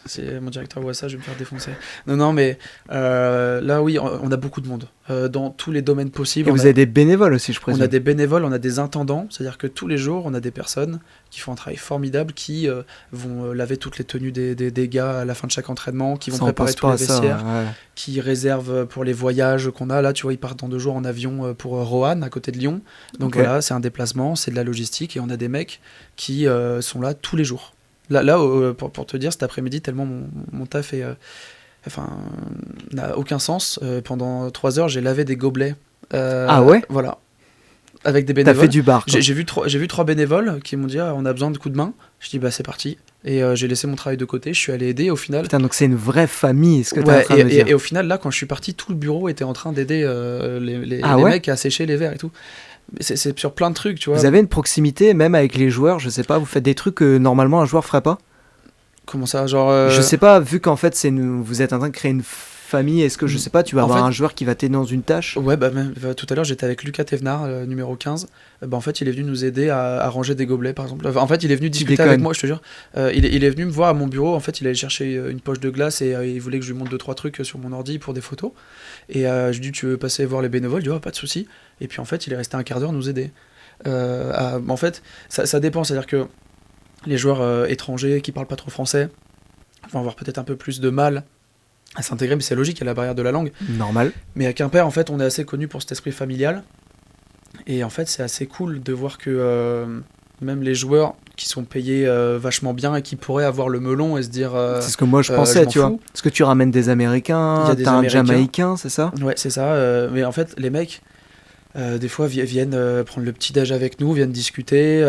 C'est mon directeur voit ça, je vais me faire défoncer. Non, mais là, oui, on a beaucoup de monde dans tous les domaines possibles. Et vous avez des bénévoles aussi, je On présume. a des bénévoles, on a des intendants, c'est-à-dire que tous les jours, on a des personnes qui font un travail formidable, qui vont laver toutes les tenues des gars à la fin de chaque entraînement, qui vont Ça, on préparer pense tous pas les à ça. vestiaires, Ouais. qui réservent pour les voyages qu'on a. Là, tu vois, ils partent dans 2 jours en avion pour Roanne, à côté de Lyon. Donc Ok. voilà, c'est un déplacement, c'est de la logistique, et on a des mecs qui sont là tous les jours. Là, pour te dire, cet après-midi, tellement mon taf est, n'a aucun sens. Pendant 3 heures, j'ai lavé des gobelets. Ah ouais? Voilà. Avec des T'as bénévoles. fait du bar, quoi. J'ai vu 3 bénévoles qui m'ont dit on a besoin de coups de main. Je dis bah c'est parti. Et j'ai laissé mon travail de côté, je suis allé aider. Au final, Putain, donc c'est une vraie famille, ce que t'es en ouais, train de me dire. et au final là, quand je suis parti, tout le bureau était en train d'aider les Ah ouais? mecs à sécher les verres et tout. Mais c'est sur plein de trucs, tu vois. Vous avez une proximité même avec les joueurs, je sais pas, vous faites des trucs que normalement un joueur ferait pas? Comment ça, genre Je sais pas, vu qu'en fait vous êtes en train de créer une famille, est-ce que je sais pas, tu vas En avoir fait- un joueur qui va t'aider dans une tâche? Ouais, tout à l'heure j'étais avec Lucas Thévenard, numéro 15. En fait, il est venu nous aider à ranger des gobelets, par exemple. En fait, il est venu discuter avec déconnes. moi, je te jure. Il est venu me voir à mon bureau. En fait, il allait chercher une poche de glace, et il voulait que je lui montre 2-3 trucs sur mon ordi pour des photos. Et je lui dis tu veux passer voir les bénévoles? Il dit pas de souci. Et puis en fait, il est resté un quart d'heure nous aider. En fait, ça dépend. C'est-à-dire que les joueurs étrangers qui parlent pas trop français vont avoir peut-être un peu plus de mal à s'intégrer, mais c'est logique, il y a la barrière de la langue. Normal. Mais à Quimper, en fait, on est assez connu pour cet esprit familial. Et en fait, c'est assez cool de voir que même les joueurs qui sont payés vachement bien et qui pourraient avoir le melon et se dire... C'est ce que moi je je pensais, m'en tu vois. fous. Est-ce que tu ramènes des Américains, Il y a des t'as un Américains. Jamaïcain, c'est ça? Ouais, c'est ça. Mais en fait, les mecs, des fois, viennent prendre le petit-déj avec nous, viennent discuter.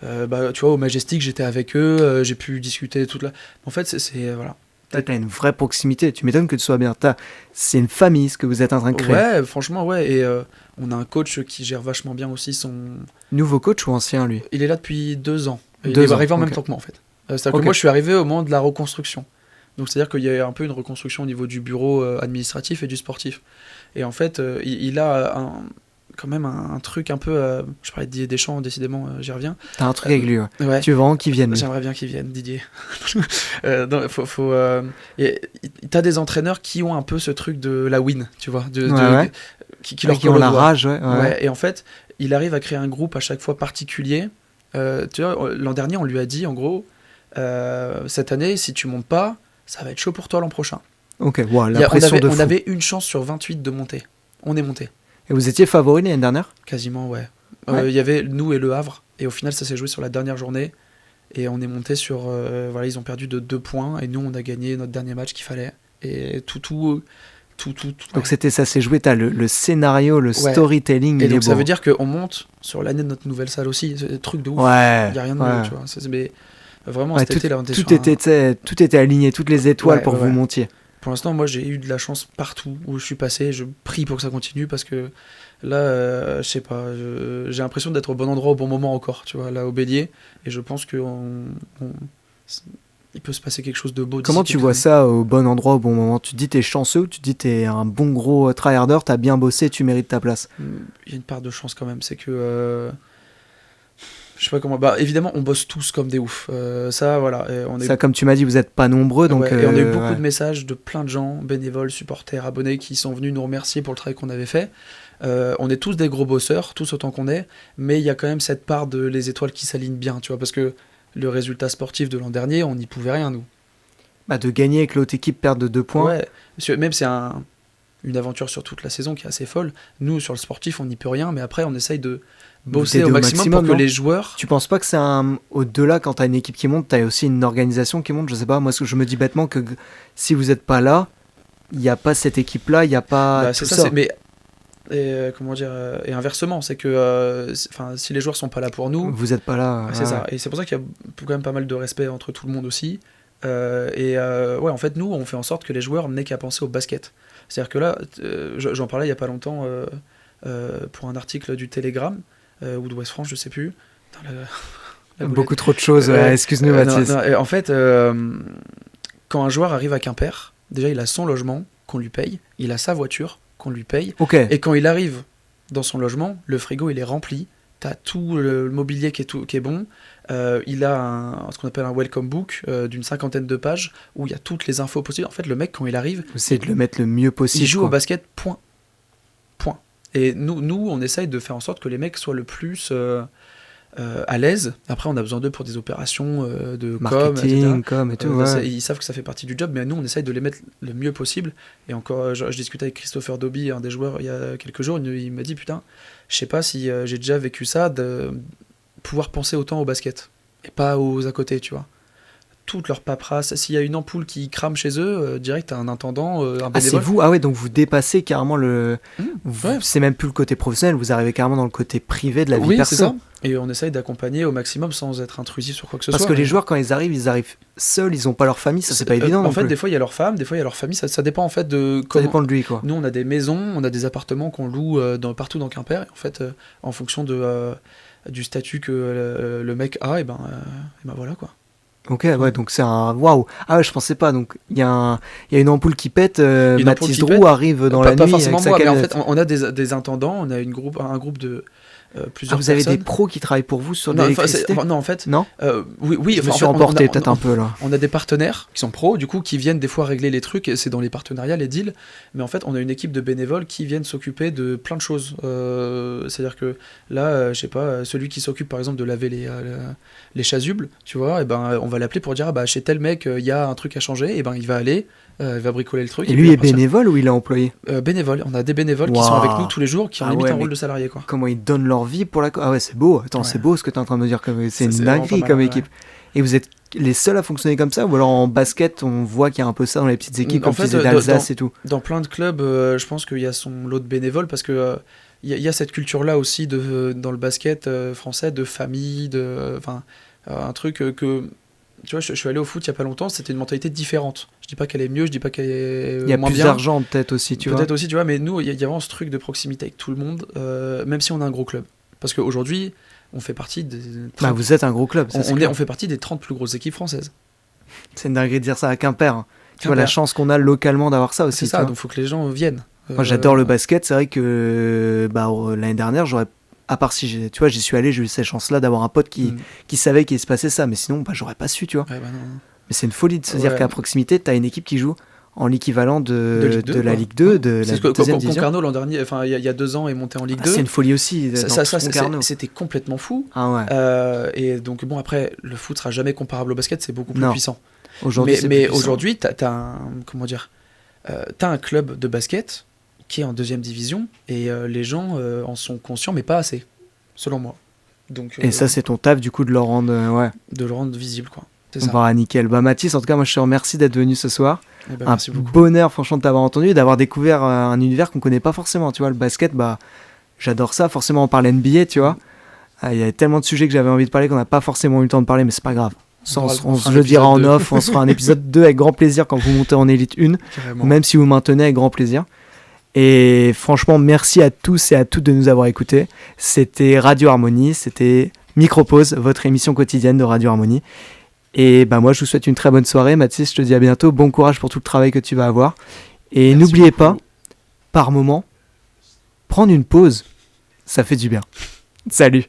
Tu vois, au Majestic, j'étais avec eux, j'ai pu discuter toute la... En fait, voilà. T'as une vraie proximité, tu m'étonnes que tu sois bien. C'est une famille ce que vous êtes en train de créer. Ouais, franchement, ouais. Et on a un coach qui gère vachement bien aussi son... Nouveau coach ou ancien, lui? Il est là depuis 2 ans. Il 2 est ans, arrivé en même ok. temps que moi, en fait. C'est-à-dire Ok. que moi, je suis arrivé au moment de la reconstruction. Donc, c'est-à-dire qu'il y a un peu une reconstruction au niveau du bureau administratif et du sportif. Et en fait, il a quand même un truc un peu... je parlais de Didier Deschamps, décidément, j'y reviens. T'as un truc avec lui, ouais. Ouais. Tu veux vraiment qu'il vienne, lui. J'aimerais bien qu'il vienne, Didier. T'as des entraîneurs qui ont un peu ce truc de la win, tu vois, Ouais. qui leur Qui ont colle au la doigt. rage, ouais. Ouais, et en fait, il arrive à créer un groupe à chaque fois particulier. Tu vois, l'an dernier, on lui a dit, en gros, cette année, si tu montes pas, ça va être chaud pour toi l'an prochain. Ok, wow, Il y la a- pression de on fou. avait une chance sur 28 de monter. On est monté, Et vous étiez favori l'année dernière? quasiment, ouais. Ouais. Il y avait nous et Le Havre, et au final, ça s'est joué sur la dernière journée. Et on est monté sur... voilà, ils ont perdu de 2 points, et nous, on a gagné notre dernier match qu'il fallait. Et tout. Donc c'était ça, c'est joué, t'as le scénario, le Ouais. storytelling, Et il est donc ça beau. veut dire qu'on monte sur l'année de notre nouvelle salle aussi. C'est un truc de ouf. Ouais. Il n'y a rien de ouais. mieux, tu vois. Mais vraiment, Ouais, cet été, là, on était sur tout était aligné, toutes les étoiles Ouais, pour ouais, vous ouais. montiez. Pour l'instant, moi, j'ai eu de la chance partout où je suis passé. Je prie pour que ça continue parce que là, je sais pas, j'ai l'impression d'être au bon endroit au bon moment encore, tu vois, là, au Bélier. Et je pense que il peut se passer quelque chose de beau. Comment d'ici tu quelques vois années. ça au bon endroit, au bon moment? Tu te dis t'es chanceux ou tu te dis t'es un bon gros tryharder, t'as bien bossé, tu mérites ta place? Il y a une part de chance quand même. C'est que. Je sais pas comment. Bah, évidemment, on bosse tous comme des oufs. Ça, voilà. Et on est Ça, comme tu m'as dit, vous êtes pas nombreux, donc... ouais, et on a eu beaucoup ouais. de messages de plein de gens, bénévoles, supporters, abonnés, qui sont venus nous remercier pour le travail qu'on avait fait. On est tous des gros bosseurs, tous autant qu'on est, mais il y a quand même cette part de les étoiles qui s'alignent bien, tu vois, parce que le résultat sportif de l'an dernier, on n'y pouvait rien, nous. Bah, de gagner avec l'autre équipe, perdre de 2 points. Ouais, même c'est une aventure sur toute la saison qui est assez folle. Nous, sur le sportif, on n'y peut rien, mais après, on essaye de bosser D'aider au au maximum maximum, pour que non les joueurs... Tu penses pas que c'est au-delà, quand t'as une équipe qui monte, t'as aussi une organisation qui monte? Je sais pas, moi je me dis bêtement que si vous êtes pas là, il n'y a pas cette équipe-là, il n'y a pas Bah, tout c'est ça. mais comment dire, et inversement, c'est que si les joueurs sont pas là pour nous, Vous êtes pas là. c'est ça. Et c'est pour ça qu'il y a quand même pas mal de respect entre tout le monde aussi. Ouais, en fait, nous, on fait en sorte que les joueurs n'aient qu'à penser au basket. C'est-à-dire que là, j'en parlais il y a pas longtemps pour un article du Télégramme ou de West France, je sais plus. Putain, Beaucoup trop de choses, excuse-nous non, Mathis. non, en fait, quand un joueur arrive à Quimper, déjà il a son logement qu'on lui paye, il a sa voiture qu'on lui paye, Ok, et quand il arrive dans son logement, le frigo il est rempli, t'as tout le mobilier qui est bon, il a ce qu'on appelle un welcome book d'une 50aine de pages où il y a toutes les infos possibles. En fait, le mec, quand il arrive, vous essayez de le mettre le mieux possible. il joue quoi. au basket, point. Point. Et nous, on essaye de faire en sorte que les mecs soient le plus à l'aise. Après, on a besoin d'eux pour des opérations de Marketing, com et tout. Ouais. ils savent que ça fait partie du job, mais nous, on essaye de les mettre le mieux possible. Et encore, je discutais avec Christopher Dobby, un des joueurs, il y a quelques jours, il m'a dit, putain, je sais pas si j'ai déjà vécu ça, de pouvoir penser autant au basket, et pas aux à côté, tu vois. Toute leur paperasse, s'il y a une ampoule qui crame chez eux, direct, t'as un intendant, un Ah, c'est bénévole. vous? Ah ouais, donc vous dépassez carrément le... Ouais. C'est même plus le côté professionnel, vous arrivez carrément dans le côté privé de la vie Oui, perso. c'est ça. Et on essaye d'accompagner au maximum sans être intrusif sur quoi que ce Parce soit. que les joueurs, quand ils arrivent seuls, ils ont pas leur famille, ça c'est pas évident. En non fait, plus. des fois, il y a leur femme, des fois, il y a leur famille. Ça dépend en fait de Ça comment. dépend de lui, quoi. Nous, on a des maisons, on a des appartements qu'on loue partout dans Quimper. Et en fait, en fonction du statut que le mec a, et ben voilà quoi. Ok, ouais, donc c'est un... Waouh. Ah ouais, je pensais pas. Donc il y a une ampoule qui pète, Une ampoule Mathis qui Drou pète. arrive dans pas, la pas nuit forcément avec sa moi, mais en camionnette. fait, on a des intendants, on a un groupe de Ah, plusieurs vous avez personnes. des pros qui travaillent pour vous sur Non, l'électricité? non, en fait, Non, oui, je me en suis fait, emporté on a- peut-être un peu là. On a des partenaires qui sont pros, du coup, qui viennent des fois régler les trucs, et c'est dans les partenariats, les deals. Mais en fait, on a une équipe de bénévoles qui viennent s'occuper de plein de choses. C'est-à-dire que là, je sais pas, celui qui s'occupe par exemple de laver les chasubles, tu vois, et ben, on va l'appeler pour dire, ah, bah, chez tel mec, il y a un truc à changer, et ben, il va aller, il va bricoler le truc. Et puis lui il va est partir. bénévole ou il est employé? Bénévole, on a des bénévoles qui Waouh. sont avec nous tous les jours, qui ont Ah limite ouais, un rôle mais- de salarié, quoi. Comment ils donnent leur vie pour la... Ah ouais, c'est beau. Attends, Ouais. c'est beau ce que tu es en train de me dire. C'est Ça, une c'est vraiment dinguerie pas mal, comme ouais. équipe. Et vous êtes les seuls à fonctionner comme ça? Ou alors en basket, on voit qu'il y a un peu ça dans les petites équipes, En comme fait, tu disais, d'Alsace et tout? Dans plein de clubs, je pense qu'il y a son lot de bénévoles parce que il y a cette culture-là aussi dans le basket français de famille, un truc que tu vois, je suis allé au foot il y a pas longtemps, c'était une mentalité différente. Je dis pas qu'elle est mieux, je dis pas qu'elle est Il y a moins plus bien. d'argent peut-être aussi, tu vois. Peut-être aussi, tu vois, mais nous, il y a vraiment ce truc de proximité avec tout le monde, même si on a un gros club. Parce qu'aujourd'hui, on fait partie des 30 Bah, vous êtes un gros club. ça, c'est clair. on fait partie des 30 plus grosses équipes françaises. C'est une dinguerie de dire ça à Quimper. hein. Tu vois la Quimper. chance qu'on a localement d'avoir ça aussi. C'est tu ça, vois. donc faut que les gens viennent. Moi j'adore le basket, c'est vrai que l'année dernière, à part si tu vois, j'y suis allé, j'ai eu cette chance-là d'avoir un pote qui savait qu'il se passait ça, mais sinon j'aurais pas su, tu vois. Ouais, bah non. Mais c'est une folie de se dire Ouais. qu'à proximité, t'as une équipe qui joue en l'équivalent de Ligue 2, la quoi. Ligue 2, de la C'est ce que deuxième division. Concarneau l'an dernier, enfin il y a 2 ans est monté en Ligue Ah, 2. c'est une folie aussi. dans tout Concarneau. C'était complètement fou. Ah ouais. Et donc bon après le foot sera jamais comparable au basket, c'est beaucoup plus Non. puissant. Aujourd'hui, c'est plus Mais puissant. aujourd'hui t'as un club de basket qui est en 2e division et les gens en sont conscients mais pas assez, selon moi. Donc Et ça, c'est ton taf du coup de leur rendre. Ouais. de le rendre visible quoi. C'est ça. Bah, nickel. Bah, Mathis, en tout cas, moi je te remercie d'être venu ce soir. Eh ben, Un merci beaucoup. bonheur, franchement, de t'avoir entendu et d'avoir découvert un univers qu'on connaît pas forcément. Tu vois, le basket, bah, j'adore ça. Forcément, on parle NBA, tu vois. Il y a tellement de sujets que j'avais envie de parler qu'on n'a pas forcément eu le temps de parler, mais c'est pas grave. On se le dira en épisode 2. off, on se fera un épisode 2 avec grand plaisir quand vous montez en Elite 1, Carrément. ou même si vous maintenez avec grand plaisir. Et franchement, merci à tous et à toutes de nous avoir écoutés. C'était Radio Harmonie, c'était Micropause, votre émission quotidienne de Radio Harmonie. Et bah moi, je vous souhaite une très bonne soirée. Mathis, je te dis à bientôt. Bon courage pour tout le travail que tu vas avoir. Et Merci n'oubliez beaucoup. pas, par moment, prendre une pause, ça fait du bien. Salut!